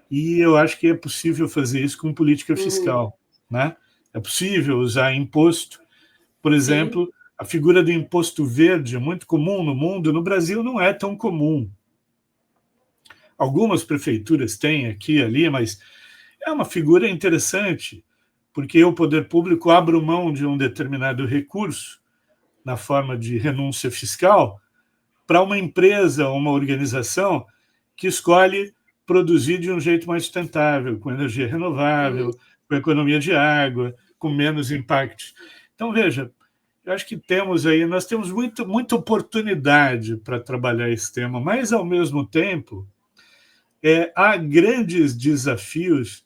E eu acho que é possível fazer isso com política fiscal, né? É possível usar imposto. Por exemplo, a figura do imposto verde é muito comum no mundo, no Brasil não é tão comum. Algumas prefeituras têm aqui e ali, mas é uma figura interessante, porque o poder público abre mão de um determinado recurso, na forma de renúncia fiscal, para uma empresa ou uma organização que escolhe produzir de um jeito mais sustentável, com energia renovável, com economia de água, com menos impactos. Então, veja, eu acho que nós temos muita oportunidade para trabalhar esse tema, mas, ao mesmo tempo, há grandes desafios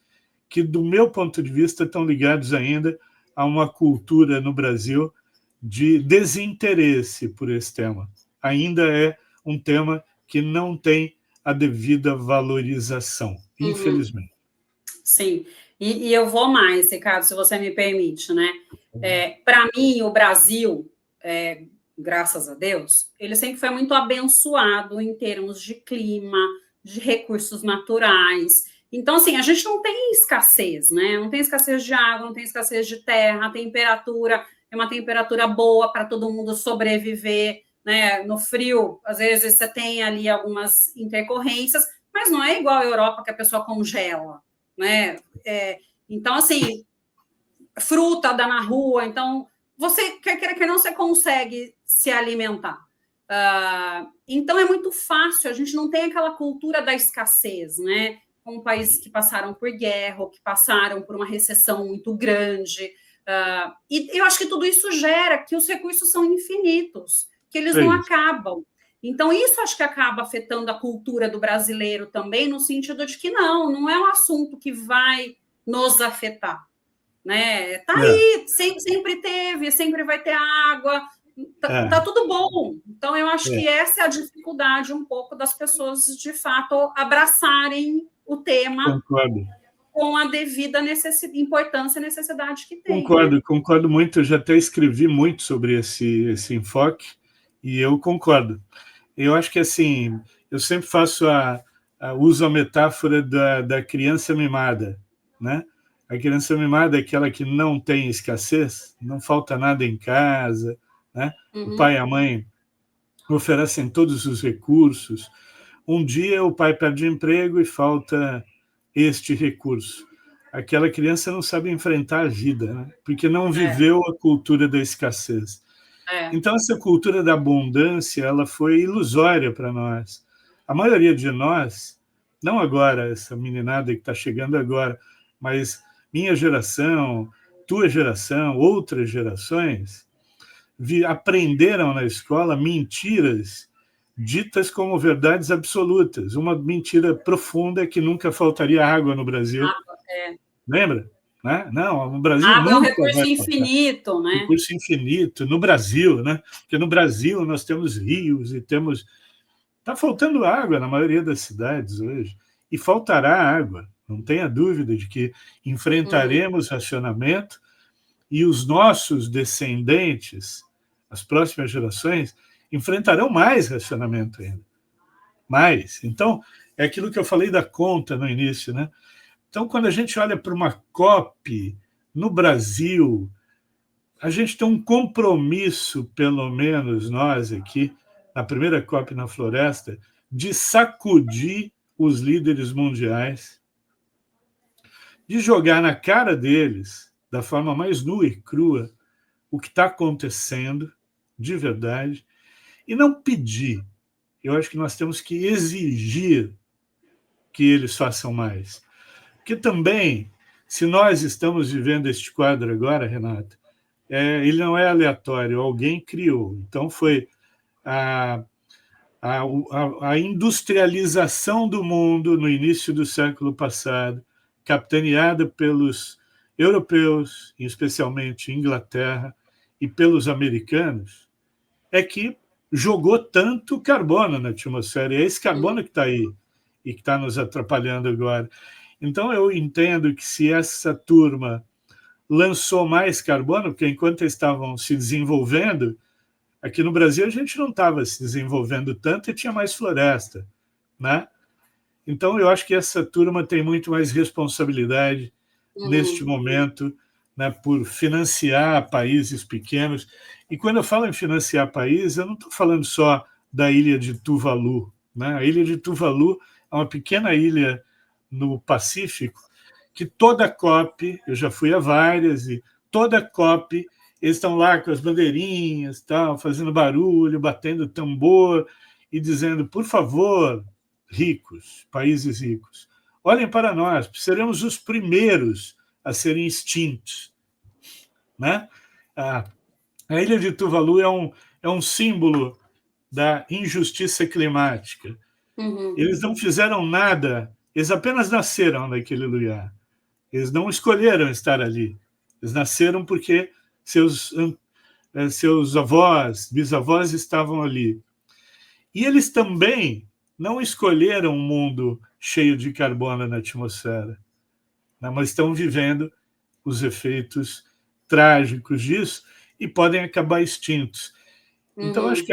que, do meu ponto de vista, estão ligados ainda a uma cultura no Brasil de desinteresse por esse tema. Ainda é um tema que não tem a devida valorização, infelizmente. Sim, e eu vou mais, Ricardo, se você me permite, né? Para mim, o Brasil, graças a Deus, ele sempre foi muito abençoado em termos de clima, de recursos naturais. Então, assim, a gente não tem escassez, né? Não tem escassez de água, não tem escassez de terra, a temperatura é uma temperatura boa para todo mundo sobreviver, né? No frio, às vezes você tem ali algumas intercorrências, mas não é igual à Europa que a pessoa congela, né? Então, assim, fruta dá na rua, então você, quer queira que não, você consegue se alimentar. Então é muito fácil, a gente não tem aquela cultura da escassez, né? Como países que passaram por guerra, ou que passaram por uma recessão muito grande. E eu acho que tudo isso gera que os recursos são infinitos, que eles não acabam. Então, isso acho que acaba afetando a cultura do brasileiro também, no sentido de que não é um assunto que vai nos afetar. Né? Tá aí, sempre teve, sempre vai ter água, tá tudo bom. Então, eu acho que essa é a dificuldade um pouco das pessoas, de fato, abraçarem o tema. Concordo. Com a devida importância e necessidade que tem. Concordo muito. Eu já até escrevi muito sobre esse enfoque e eu concordo. Eu acho que, assim, eu sempre uso a metáfora da criança mimada, né? A criança mimada é aquela que não tem escassez, não falta nada em casa, né? O pai e a mãe oferecem todos os recursos. Um dia o pai perde o emprego e falta este recurso. Aquela criança não sabe enfrentar a vida, né? Porque não viveu a cultura da escassez. Então, essa cultura da abundância, ela foi ilusória para nós. A maioria de nós, não agora, essa meninada que está chegando agora, mas minha geração, tua geração, outras gerações, aprenderam na escola mentiras ditas como verdades absolutas. Uma mentira profunda é que nunca faltaria água no Brasil. Lembra? Né? Não, no Brasil água nunca é um recurso infinito, né? Recurso infinito no Brasil, né? Porque no Brasil nós temos rios e temos... Está faltando água na maioria das cidades hoje. E faltará água. Não tenha dúvida de que enfrentaremos racionamento e os nossos descendentes, as próximas gerações, enfrentarão mais racionamento ainda. Mais. Então, é aquilo que eu falei da conta no início, né? Então, quando a gente olha para uma COP no Brasil, a gente tem um compromisso, pelo menos nós aqui, na primeira COP na Floresta, de sacudir os líderes mundiais, de jogar na cara deles, da forma mais nua e crua, o que está acontecendo, de verdade, e não pedir. Eu acho que nós temos que exigir que eles façam mais. Porque também, se nós estamos vivendo este quadro agora, Renata, ele não é aleatório, alguém criou. Então, foi a industrialização do mundo no início do século passado, capitaneada pelos europeus, especialmente Inglaterra, e pelos americanos, é que jogou tanto carbono na atmosfera. E é esse carbono que está aí e que está nos atrapalhando agora. Então, eu entendo que se essa turma lançou mais carbono, porque enquanto eles estavam se desenvolvendo, aqui no Brasil a gente não estava se desenvolvendo tanto e tinha mais floresta, né? Então, eu acho que essa turma tem muito mais responsabilidade neste momento, né, por financiar países pequenos. E quando eu falo em financiar países, eu não estou falando só da ilha de Tuvalu, né? A ilha de Tuvalu é uma pequena ilha no Pacífico que toda COP, eu já fui a várias, e toda COP eles estão lá com as bandeirinhas, tal, fazendo barulho, batendo tambor e dizendo, por favor, ricos, países ricos, olhem para nós, seremos os primeiros a serem extintos, né? A ilha de Tuvalu é um símbolo da injustiça climática. Eles não fizeram nada, eles apenas nasceram naquele lugar. Eles não escolheram estar ali. Eles nasceram porque seus avós, bisavós estavam ali. E eles também não escolheram um mundo cheio de carbono na atmosfera, né? Mas estão vivendo os efeitos trágicos disso e podem acabar extintos. Então, eu acho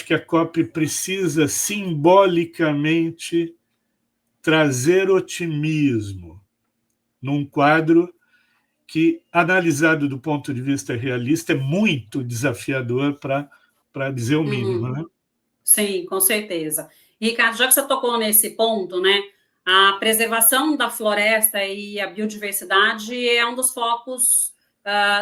que a COP precisa simbolicamente trazer otimismo num quadro que, analisado do ponto de vista realista, é muito desafiador, para dizer o mínimo, né? Sim, com certeza. Ricardo, já que você tocou nesse ponto, né, a preservação da floresta e a biodiversidade é um dos focos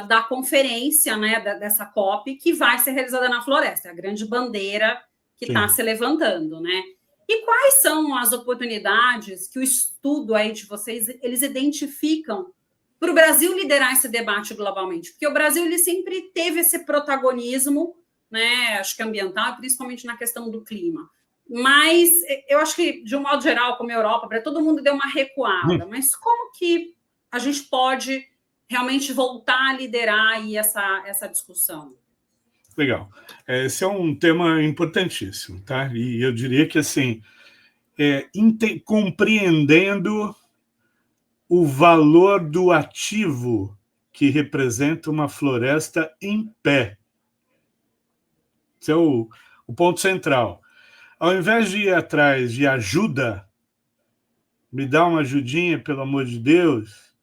da conferência, né, dessa COP, que vai ser realizada na floresta, a grande bandeira que está se levantando, né? E quais são as oportunidades que o estudo aí de vocês, eles identificam para o Brasil liderar esse debate globalmente? Porque o Brasil, ele sempre teve esse protagonismo, né, acho que ambiental, principalmente na questão do clima. Mas eu acho que, de um modo geral, como a Europa, todo mundo deu uma recuada. Mas como que a gente pode realmente voltar a liderar aí essa discussão? Legal. Esse é um tema importantíssimo, tá? E eu diria que, assim, compreendendo o valor do ativo que representa uma floresta em pé. Esse é o ponto central. Ao invés de ir atrás de ajuda, me dá uma ajudinha, pelo amor de Deus,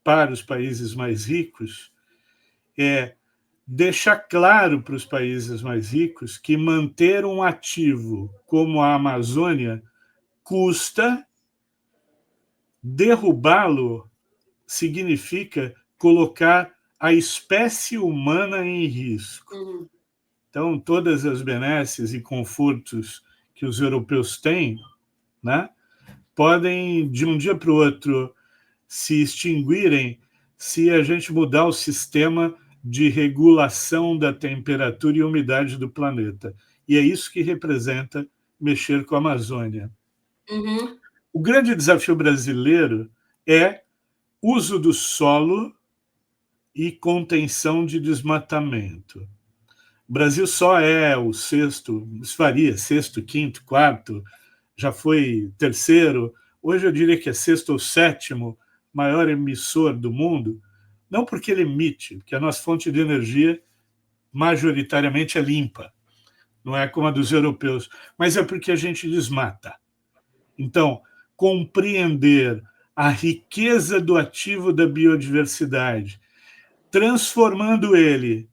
para os países mais ricos, deixar claro para os países mais ricos que manter um ativo como a Amazônia custa, derrubá-lo significa colocar a espécie humana em risco. Então, todas as benesses e confortos que os europeus têm, né, podem, de um dia para o outro, se extinguirem se a gente mudar o sistema de regulação da temperatura e umidade do planeta. E é isso que representa mexer com a Amazônia. O grande desafio brasileiro é uso do solo e contenção de desmatamento. O Brasil só é o sexto, quinto, quarto, já foi terceiro, hoje eu diria que é sexto ou sétimo maior emissor do mundo, não porque ele emite, porque a nossa fonte de energia majoritariamente é limpa, não é como a dos europeus, mas é porque a gente desmata. Então, compreender a riqueza do ativo da biodiversidade, transformando ele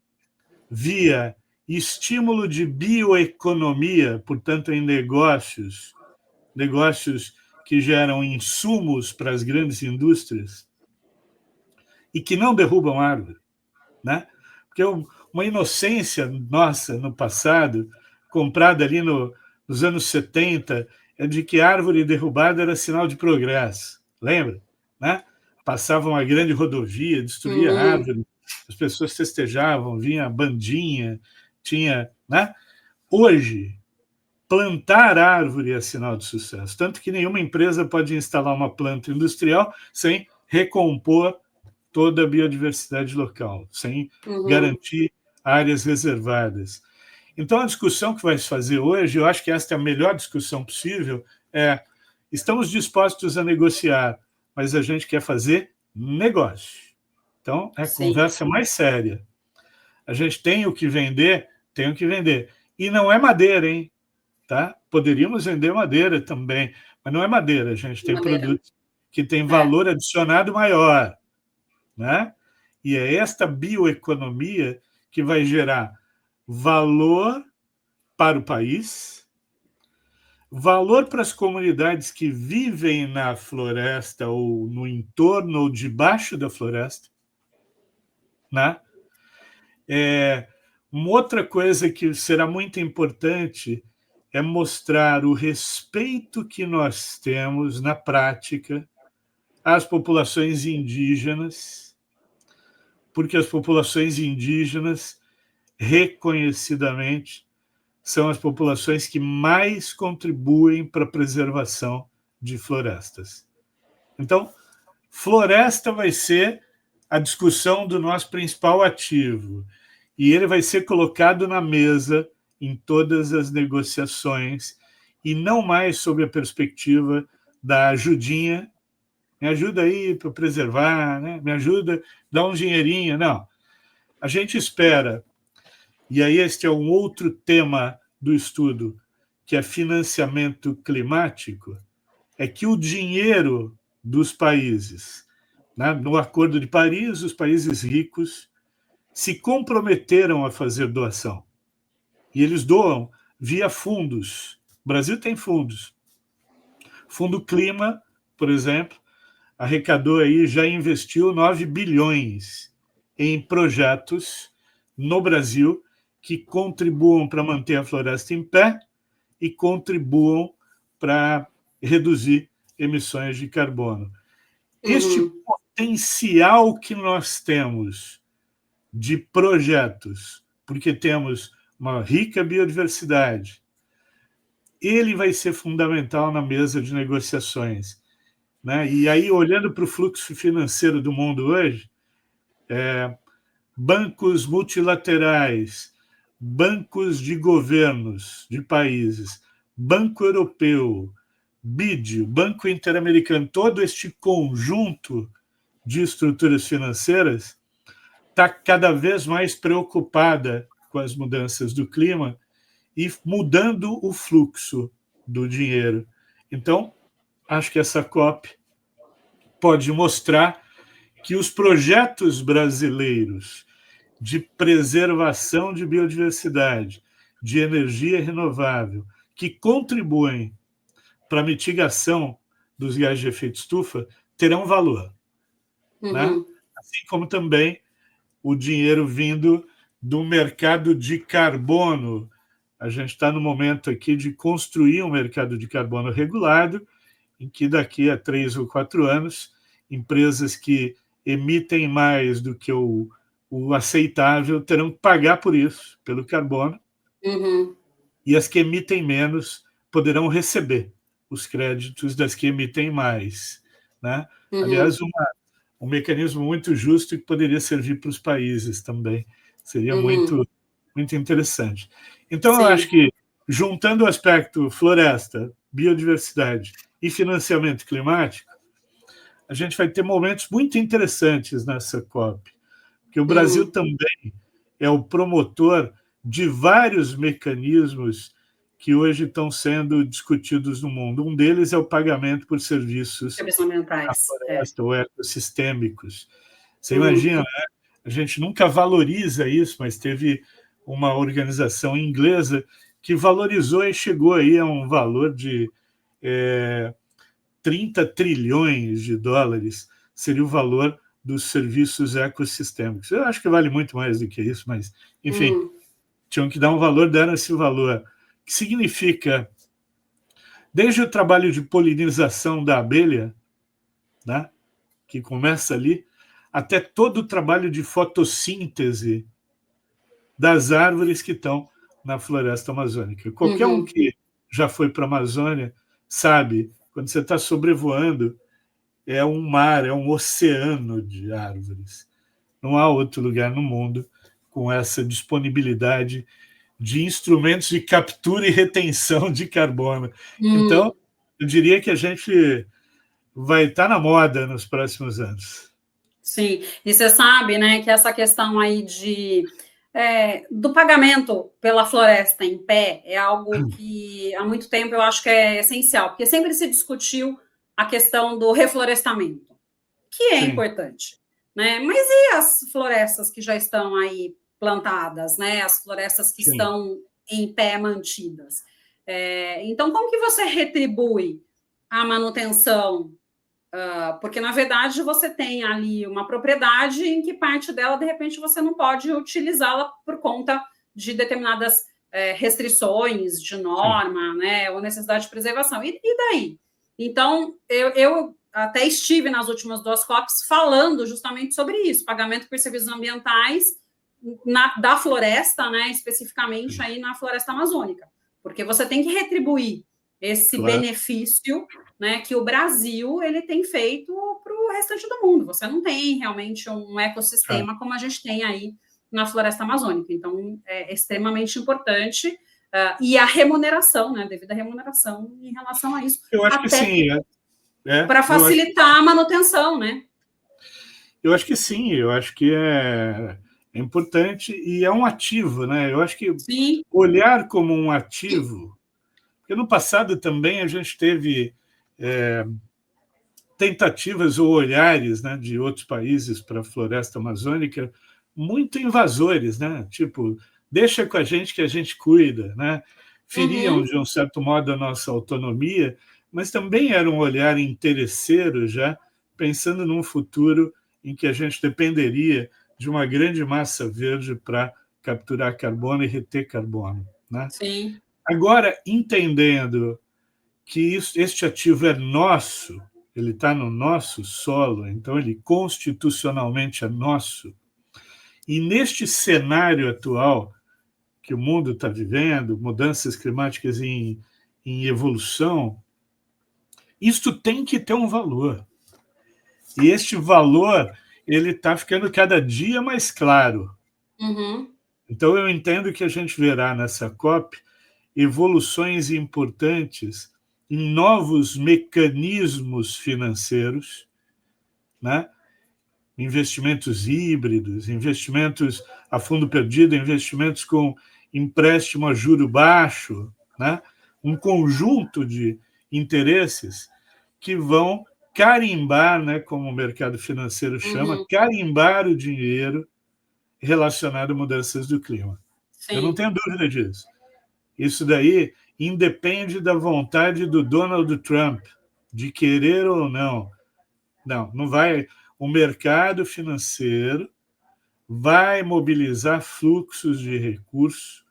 via estímulo de bioeconomia, portanto, em negócios que geram insumos para as grandes indústrias e que não derrubam árvore, né? Porque uma inocência nossa no passado, comprada ali nos anos 70, é de que árvore derrubada era sinal de progresso. Lembra? Né? Passava uma grande rodovia, destruía a árvore, as pessoas festejavam, vinha a bandinha, tinha... Né? Hoje, plantar árvore é sinal de sucesso. Tanto que nenhuma empresa pode instalar uma planta industrial sem recompor toda a biodiversidade local, sem garantir áreas reservadas. Então, a discussão que vai se fazer hoje, eu acho que esta é a melhor discussão possível, estamos dispostos a negociar, mas a gente quer fazer negócio. Então, é a conversa mais séria. A gente tem o que vender, E não é madeira, hein? Tá? Poderíamos vender madeira também, mas não é madeira, a gente tem produtos que têm valor adicionado maior, né? E é esta bioeconomia que vai gerar valor para o país, valor para as comunidades que vivem na floresta ou no entorno ou debaixo da floresta, né? Uma outra coisa que será muito importante é mostrar o respeito que nós temos, na prática, às populações indígenas, porque as populações indígenas, reconhecidamente, são as populações que mais contribuem para a preservação de florestas. Então, floresta vai ser a discussão do nosso principal ativo, e ele vai ser colocado na mesa em todas as negociações, e não mais sob a perspectiva da ajudinha, me ajuda aí para preservar, né? Me ajuda, dá um dinheirinho. Não. A gente espera, e aí este é um outro tema do estudo, que é financiamento climático, é que o dinheiro dos países, né? No Acordo de Paris, os países ricos se comprometeram a fazer doação. E eles doam via fundos. O Brasil tem fundos. Fundo Clima, por exemplo, arrecadou aí, já investiu 9 bilhões em projetos no Brasil que contribuam para manter a floresta em pé e contribuam para reduzir emissões de carbono. Este potencial que nós temos de projetos, porque temos uma rica biodiversidade, ele vai ser fundamental na mesa de negociações, né? E aí, olhando para o fluxo financeiro do mundo hoje, bancos multilaterais, bancos de governos de países, Banco Europeu, BID, Banco Interamericano, todo este conjunto de estruturas financeiras está cada vez mais preocupada com as mudanças do clima e mudando o fluxo do dinheiro. Então, acho que essa COP pode mostrar que os projetos brasileiros de preservação de biodiversidade, de energia renovável, que contribuem para a mitigação dos gases de efeito estufa, terão valor. Né? Assim como também o dinheiro vindo do mercado de carbono. A gente está no momento aqui de construir um mercado de carbono regulado, em que daqui a 3 ou 4 anos, empresas que emitem mais do que o aceitável terão que pagar por isso, pelo carbono, e as que emitem menos poderão receber os créditos das que emitem mais. Né? Aliás, um mecanismo muito justo que poderia servir para os países também. Seria muito, muito interessante. Então, eu acho que, juntando o aspecto floresta, biodiversidade e financiamento climático, a gente vai ter momentos muito interessantes nessa COP, porque o Brasil também é o promotor de vários mecanismos que hoje estão sendo discutidos no mundo. Um deles é o pagamento por serviços ambientais, ou ecossistêmicos. Você imagina, né? A gente nunca valoriza isso, mas teve uma organização inglesa que valorizou e chegou aí a um valor de 30 trilhões de dólares, seria o valor dos serviços ecossistêmicos. Eu acho que vale muito mais do que isso, mas, enfim, tinham que dar um valor, deram esse valor, que significa, desde o trabalho de polinização da abelha, né, que começa ali, até todo o trabalho de fotossíntese das árvores que estão na floresta amazônica. Qualquer um que já foi para a Amazônia sabe, quando você está sobrevoando, é um mar, é um oceano de árvores. Não há outro lugar no mundo com essa disponibilidade de instrumentos de captura e retenção de carbono. Então, eu diria que a gente vai estar na moda nos próximos anos. Sim, e você sabe, né, que essa questão aí do pagamento pela floresta em pé é algo que há muito tempo eu acho que é essencial, porque sempre se discutiu a questão do reflorestamento, que é importante, né? Mas e as florestas que já estão aí plantadas, né? As florestas que estão em pé mantidas. Então, como que você retribui a manutenção? Porque, na verdade, você tem ali uma propriedade em que parte dela, de repente, você não pode utilizá-la por conta de determinadas restrições de norma, né, ou necessidade de preservação. E daí? Então, eu até estive nas últimas 2 COPs falando justamente sobre isso, pagamento por serviços ambientais da floresta, né, especificamente aí na floresta amazônica, porque você tem que retribuir esse benefício, né, que o Brasil ele tem feito para o restante do mundo. Você não tem realmente um ecossistema como a gente tem aí na floresta amazônica. Então, é extremamente importante. E a remuneração, né, devido à remuneração em relação a isso. Eu acho que sim. Para facilitar a manutenção, né? Eu acho que sim, eu acho que é importante e é um ativo, né? Eu acho que sim. Olhar como um ativo, porque no passado também a gente teve tentativas ou olhares, né, de outros países para a floresta amazônica muito invasores, né? Tipo, deixa com a gente que a gente cuida, né? Feriam, de um certo modo, a nossa autonomia, mas também era um olhar interesseiro já, pensando num futuro em que a gente dependeria de uma grande massa verde para capturar carbono e reter carbono, né? Sim. Agora, entendendo que este ativo é nosso, ele está no nosso solo, então ele constitucionalmente é nosso, e neste cenário atual que o mundo está vivendo, mudanças climáticas em evolução, isto tem que ter um valor. E este valor ele está ficando cada dia mais claro. Então, eu entendo que a gente verá nessa COP evoluções importantes em novos mecanismos financeiros, né? Investimentos híbridos, investimentos a fundo perdido, investimentos com empréstimo a juro baixo, né? Um conjunto de interesses que vão carimbar, né, como o mercado financeiro chama, carimbar o dinheiro relacionado a mudanças do clima. Sim. Eu não tenho dúvida disso. Isso daí independe da vontade do Donald Trump de querer ou não. Não vai. O mercado financeiro vai mobilizar fluxos de recursos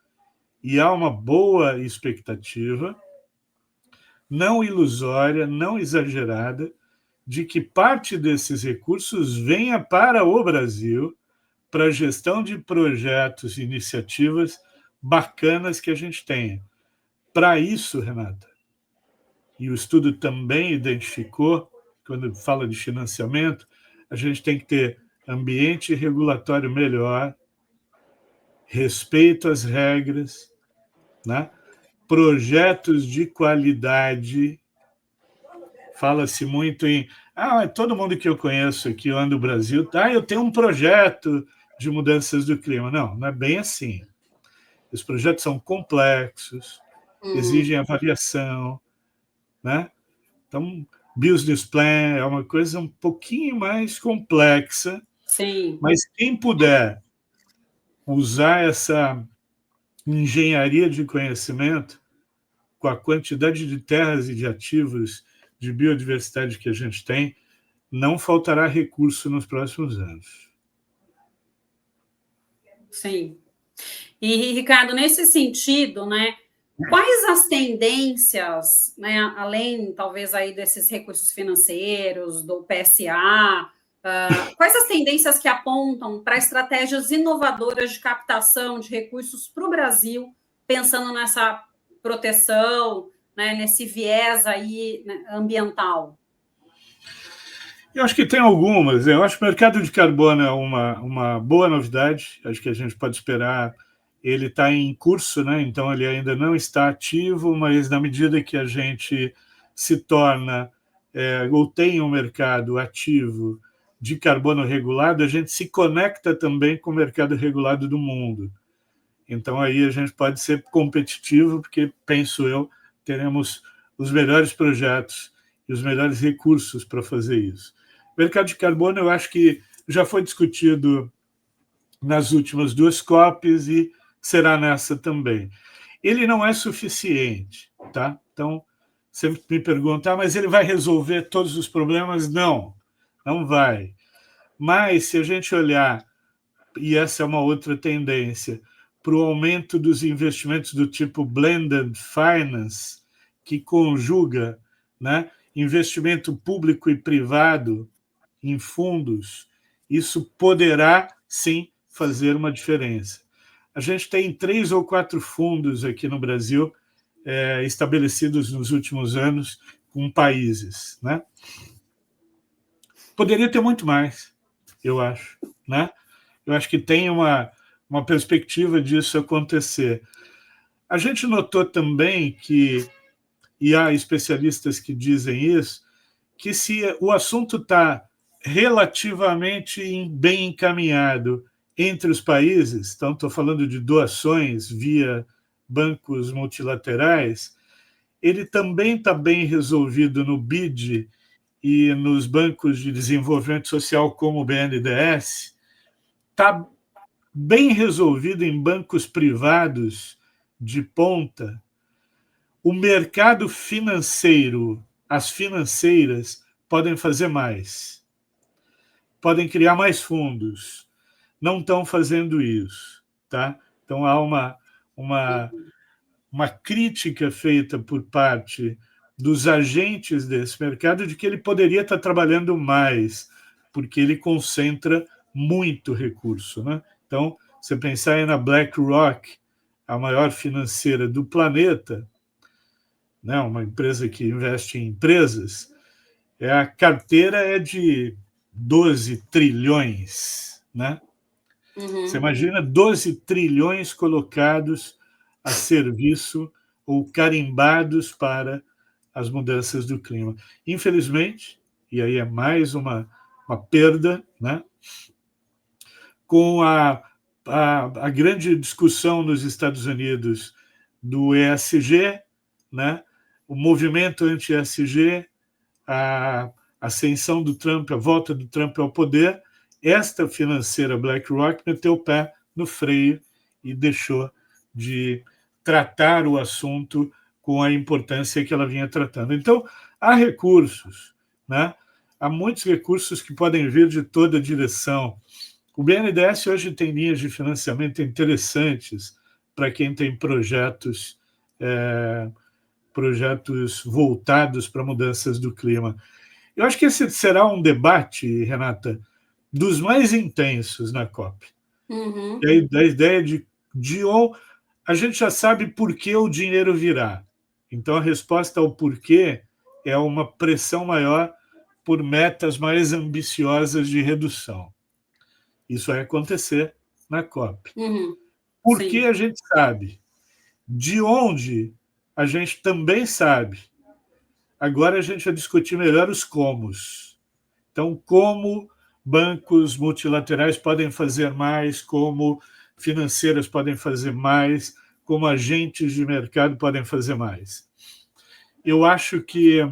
e há uma boa expectativa, não ilusória, não exagerada, de que parte desses recursos venha para o Brasil para a gestão de projetos e iniciativas bacanas que a gente tenha. Para isso, Renata, e o estudo também identificou, quando fala de financiamento, a gente tem que ter ambiente regulatório melhor, respeito às regras, né? Projetos de qualidade. Fala-se muito em todo mundo que eu conheço aqui anda no Brasil, eu tenho um projeto de mudanças do clima. Não é bem assim. Os projetos são complexos, exigem avaliação, né? Então, business plan é uma coisa um pouquinho mais complexa. Sim. Mas quem puder usar essa engenharia de conhecimento com a quantidade de terras e de ativos de biodiversidade que a gente tem, não faltará recurso nos próximos anos. Sim. E, Ricardo, nesse sentido, né, quais as tendências, né, além, talvez, aí desses recursos financeiros, do PSA, quais as tendências que apontam para estratégias inovadoras de captação de recursos para o Brasil, pensando nessa proteção, né, nesse viés aí, né, ambiental? Eu acho que tem algumas. Eu acho que o mercado de carbono é uma boa novidade. Acho que a gente pode esperar. Ele está em curso, né? Então ele ainda não está ativo, mas na medida que a gente se torna ou tem um mercado ativo de carbono regulado, a gente se conecta também com o mercado regulado do mundo. Então aí a gente pode ser competitivo, porque, penso eu, teremos os melhores projetos e os melhores recursos para fazer isso. O mercado de carbono, eu acho que já foi discutido nas últimas 2 COPs e será nessa também. Ele não é suficiente, tá? Então, sempre me perguntam, mas ele vai resolver todos os problemas? Não vai. Mas, se a gente olhar, e essa é uma outra tendência, para o aumento dos investimentos do tipo blended finance, que conjuga, né, investimento público e privado em fundos, isso poderá, sim, fazer uma diferença. A gente tem 3 ou 4 fundos aqui no Brasil estabelecidos nos últimos anos com países, né? Poderia ter muito mais, eu acho, né? Eu acho que tem uma perspectiva disso acontecer. A gente notou também que, e há especialistas que dizem isso, que se o assunto está relativamente bem encaminhado entre os países, então estou falando de doações via bancos multilaterais, ele também está bem resolvido no BID e nos bancos de desenvolvimento social como o BNDES, está bem resolvido em bancos privados de ponta. O mercado financeiro, as financeiras, podem fazer mais, podem criar mais fundos, não estão fazendo isso, tá? Então há uma crítica feita por parte dos agentes desse mercado de que ele poderia estar trabalhando mais, porque ele concentra muito recurso, né? Então, você pensar aí na BlackRock, a maior financeira do planeta, né, uma empresa que investe em empresas, a carteira é de 12 trilhões, né? Você imagina 12 trilhões colocados a serviço ou carimbados para as mudanças do clima. Infelizmente, e aí é mais uma perda, né? Com a grande discussão nos Estados Unidos do ESG, né? O movimento anti-ESG, a ascensão do Trump, a volta do Trump ao poder, esta financeira BlackRock meteu o pé no freio e deixou de tratar o assunto com a importância que ela vinha tratando. Então, há recursos, né? Há muitos recursos que podem vir de toda direção. O BNDES hoje tem linhas de financiamento interessantes para quem tem projetos voltados para mudanças do clima. Eu acho que esse será um debate, Renata, dos mais intensos na COP. Da ideia de onde a gente já sabe por que o dinheiro virá. Então, a resposta ao porquê é uma pressão maior por metas mais ambiciosas de redução. Isso vai acontecer na COP. Por que a gente sabe? De onde a gente também sabe. Agora a gente vai discutir melhor os comos. Então, como bancos multilaterais podem fazer mais, como financeiras podem fazer mais, como agentes de mercado podem fazer mais. Eu acho que,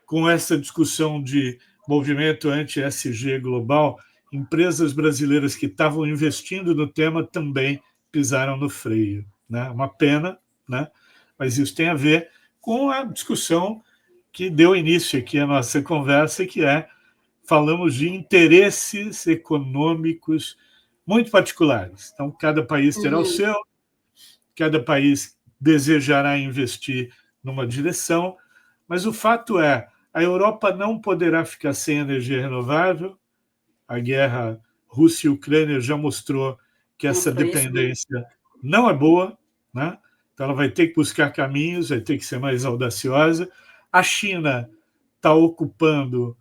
com essa discussão de movimento anti-ESG global, empresas brasileiras que estavam investindo no tema também pisaram no freio, né? Uma pena, né? Mas isso tem a ver com a discussão que deu início aqui à nossa conversa, que falamos de interesses econômicos muito particulares. Então, cada país terá o seu, cada país desejará investir numa direção, mas o fato é, a Europa não poderá ficar sem energia renovável. A guerra Rússia e Ucrânia já mostrou que essa dependência não é boa, né? Então ela vai ter que buscar caminhos, vai ter que ser mais audaciosa. A China está ocupando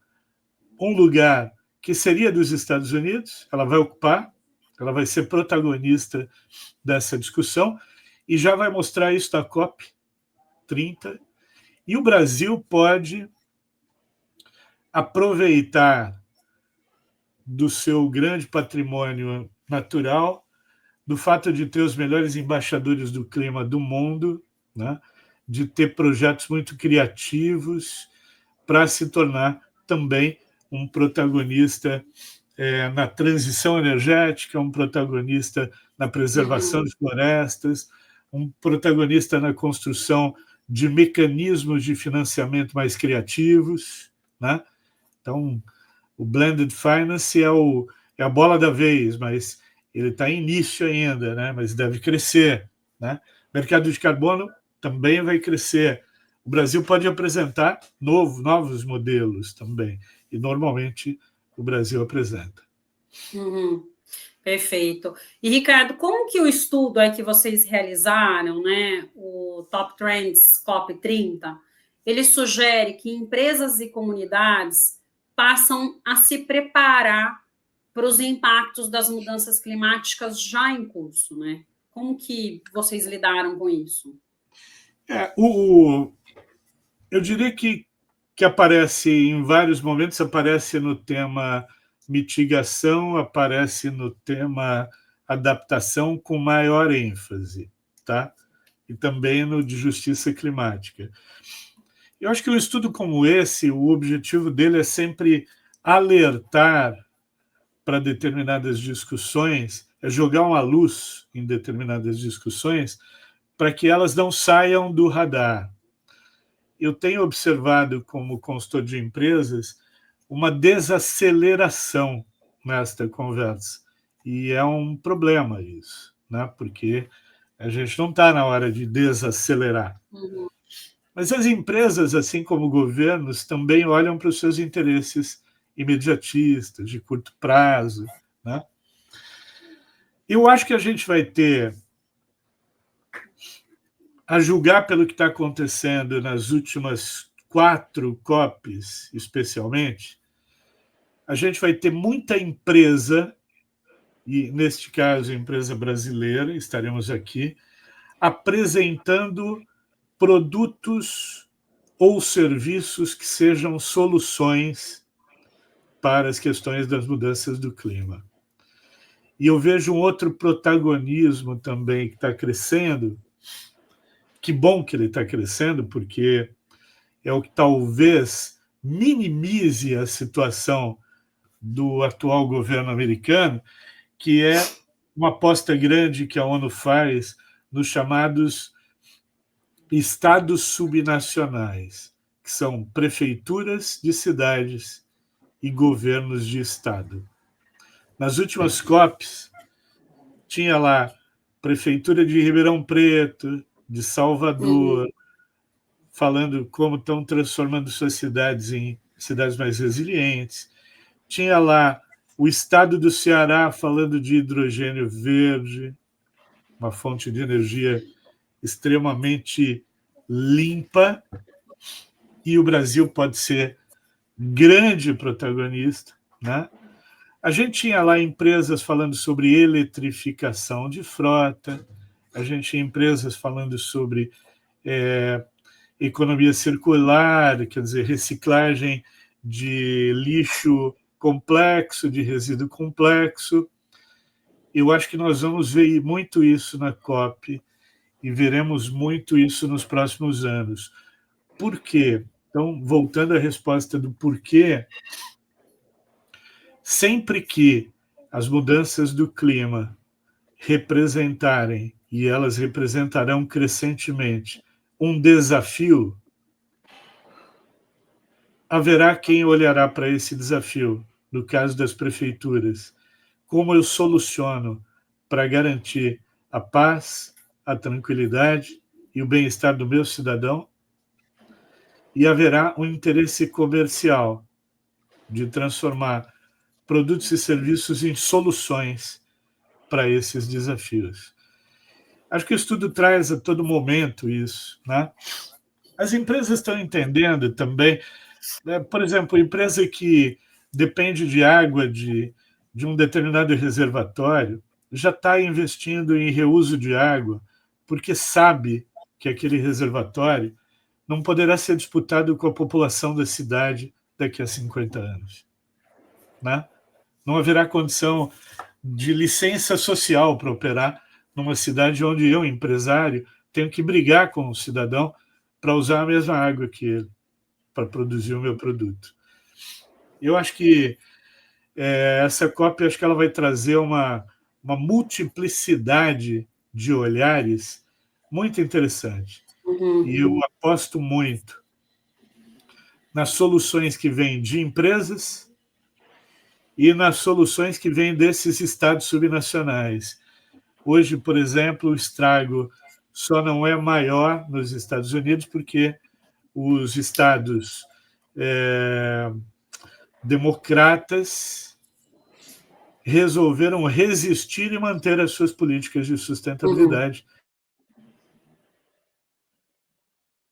um lugar que seria dos Estados Unidos, ela vai ocupar, ela vai ser protagonista dessa discussão e já vai mostrar isso na COP30. E o Brasil pode aproveitar do seu grande patrimônio natural, do fato de ter os melhores embaixadores do clima do mundo, né? De ter projetos muito criativos para se tornar também um protagonista na transição energética, um protagonista na preservação de florestas, um protagonista na construção de mecanismos de financiamento mais criativos, né? Então, o blended finance é a bola da vez, mas ele está em início ainda, né? Mas deve crescer, né? O mercado de carbono também vai crescer. O Brasil pode apresentar novos modelos também, e normalmente o Brasil apresenta. Perfeito. E, Ricardo, como que o estudo que vocês realizaram, né, o Top Trends COP30, ele sugere que empresas e comunidades passam a se preparar para os impactos das mudanças climáticas já em curso, né? Como que vocês lidaram com isso? Eu diria que aparece em vários momentos, aparece no tema mitigação, aparece no tema adaptação com maior ênfase, tá? E também no de justiça climática. Eu acho que um estudo como esse, o objetivo dele é sempre alertar para determinadas discussões, é jogar uma luz em determinadas discussões para que elas não saiam do radar. Eu tenho observado, como consultor de empresas, uma desaceleração nesta conversa. E é um problema isso, né? Porque a gente não está na hora de desacelerar. Mas as empresas, assim como governos, também olham para os seus interesses imediatistas, de curto prazo, né? Eu acho que a gente vai ter, a julgar pelo que está acontecendo nas últimas 4 COPs, especialmente, a gente vai ter muita empresa, e neste caso, empresa brasileira, estaremos aqui, apresentando produtos ou serviços que sejam soluções para as questões das mudanças do clima. E eu vejo um outro protagonismo também que está crescendo. Que bom que ele está crescendo, porque é o que talvez minimize a situação do atual governo americano, que é uma aposta grande que a ONU faz nos chamados estados subnacionais, que são prefeituras de cidades e governos de estado. Nas últimas COPs, tinha lá prefeitura de Ribeirão Preto, de Salvador, falando como estão transformando suas cidades em cidades mais resilientes. Tinha lá o estado do Ceará falando de hidrogênio verde, uma fonte de energia extremamente limpa, e o Brasil pode ser grande protagonista, né? A gente tinha lá empresas falando sobre eletrificação de frota, a gente tinha empresas falando sobre economia circular, quer dizer, reciclagem de lixo complexo, de resíduo complexo. Eu acho que nós vamos ver muito isso na COP e veremos muito isso nos próximos anos. Por quê? Então, voltando à resposta do porquê, sempre que as mudanças do clima representarem, e elas representarão crescentemente, um desafio, haverá quem olhará para esse desafio, no caso das prefeituras, como eu soluciono para garantir a paz, a tranquilidade e o bem-estar do meu cidadão, e haverá um interesse comercial de transformar produtos e serviços em soluções para esses desafios. Acho que o estudo traz a todo momento isso, né? As empresas estão entendendo também, né? Por exemplo, empresa que depende de água de um determinado reservatório já está investindo em reuso de água, porque sabe que aquele reservatório não poderá ser disputado com a população da cidade daqui a 50 anos, né? Não haverá condição de licença social para operar numa cidade onde eu, empresário, tenho que brigar com o cidadão para usar a mesma água que ele, para produzir o meu produto. Eu acho que essa COP, acho que ela vai trazer uma multiplicidade de olhares muito interessante. E eu aposto muito nas soluções que vêm de empresas, e nas soluções que vêm desses estados subnacionais. Hoje, por exemplo, o estrago só não é maior nos Estados Unidos porque os estados democratas resolveram resistir e manter as suas políticas de sustentabilidade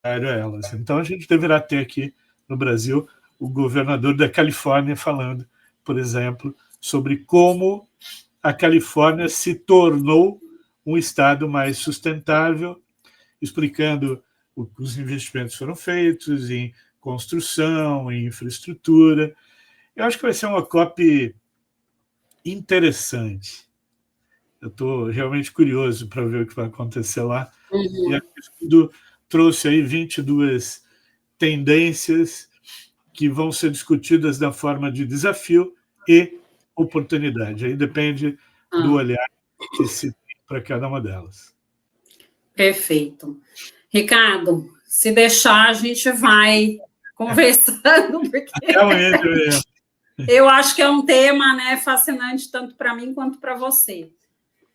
a elas. Então, a gente deverá ter aqui no Brasil o governador da Califórnia falando, por exemplo, sobre como a Califórnia se tornou um estado mais sustentável, explicando os investimentos foram feitos em construção, em infraestrutura. Eu acho que vai ser uma COP interessante. Eu estou realmente curioso para ver o que vai acontecer lá. Uhum. E o estudo trouxe aí 22 tendências que vão ser discutidas da forma de desafio e oportunidade. Aí depende do olhar que se tem para cada uma delas. Perfeito. Ricardo, se deixar, a gente vai conversando, porque eu acho que é um tema, né, fascinante tanto para mim quanto para você.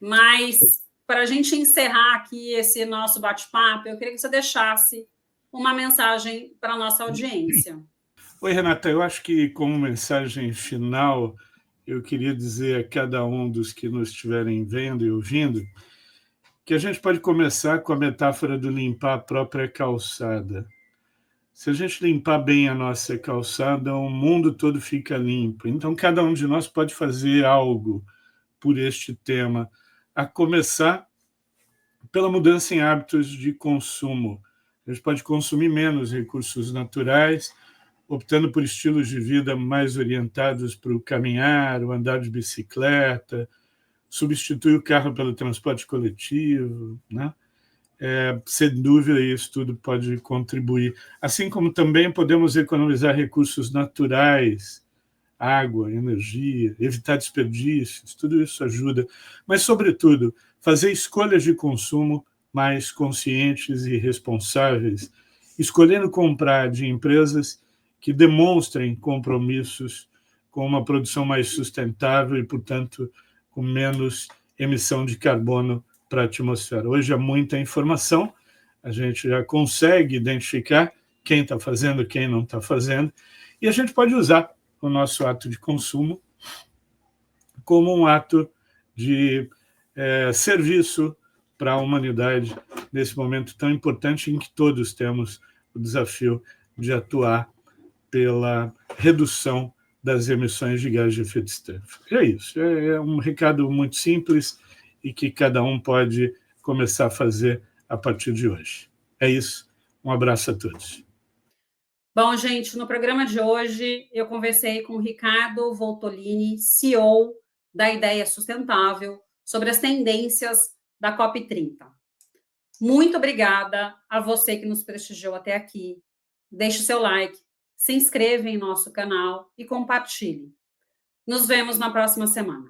Mas, para a gente encerrar aqui esse nosso bate-papo, eu queria que você deixasse uma mensagem para a nossa audiência. Oi, Renata, eu acho que como mensagem final, eu queria dizer a cada um dos que nos estiverem vendo e ouvindo que a gente pode começar com a metáfora do limpar a própria calçada. Se a gente limpar bem a nossa calçada, o mundo todo fica limpo. Então, cada um de nós pode fazer algo por este tema, a começar pela mudança em hábitos de consumo. A gente pode consumir menos recursos naturais, optando por estilos de vida mais orientados para o caminhar, o andar de bicicleta, substituir o carro pelo transporte coletivo, né? Sem dúvida, isso tudo pode contribuir. Assim como também podemos economizar recursos naturais, água, energia, evitar desperdícios, tudo isso ajuda. Mas, sobretudo, fazer escolhas de consumo mais conscientes e responsáveis, escolhendo comprar de empresas que demonstrem compromissos com uma produção mais sustentável e, portanto, com menos emissão de carbono para a atmosfera. Hoje há muita informação, a gente já consegue identificar quem está fazendo, quem não está fazendo, e a gente pode usar o nosso ato de consumo como um ato de serviço para a humanidade nesse momento tão importante em que todos temos o desafio de atuar pela redução das emissões de gás de efeito estufa. É isso, é um recado muito simples e que cada um pode começar a fazer a partir de hoje. É isso, um abraço a todos. Bom, gente, no programa de hoje eu conversei com o Ricardo Voltolini, CEO da Ideia Sustentável, sobre as tendências da COP30. Muito obrigada a você que nos prestigiou até aqui. Deixe seu like, se inscreva em nosso canal e compartilhe. Nos vemos na próxima semana.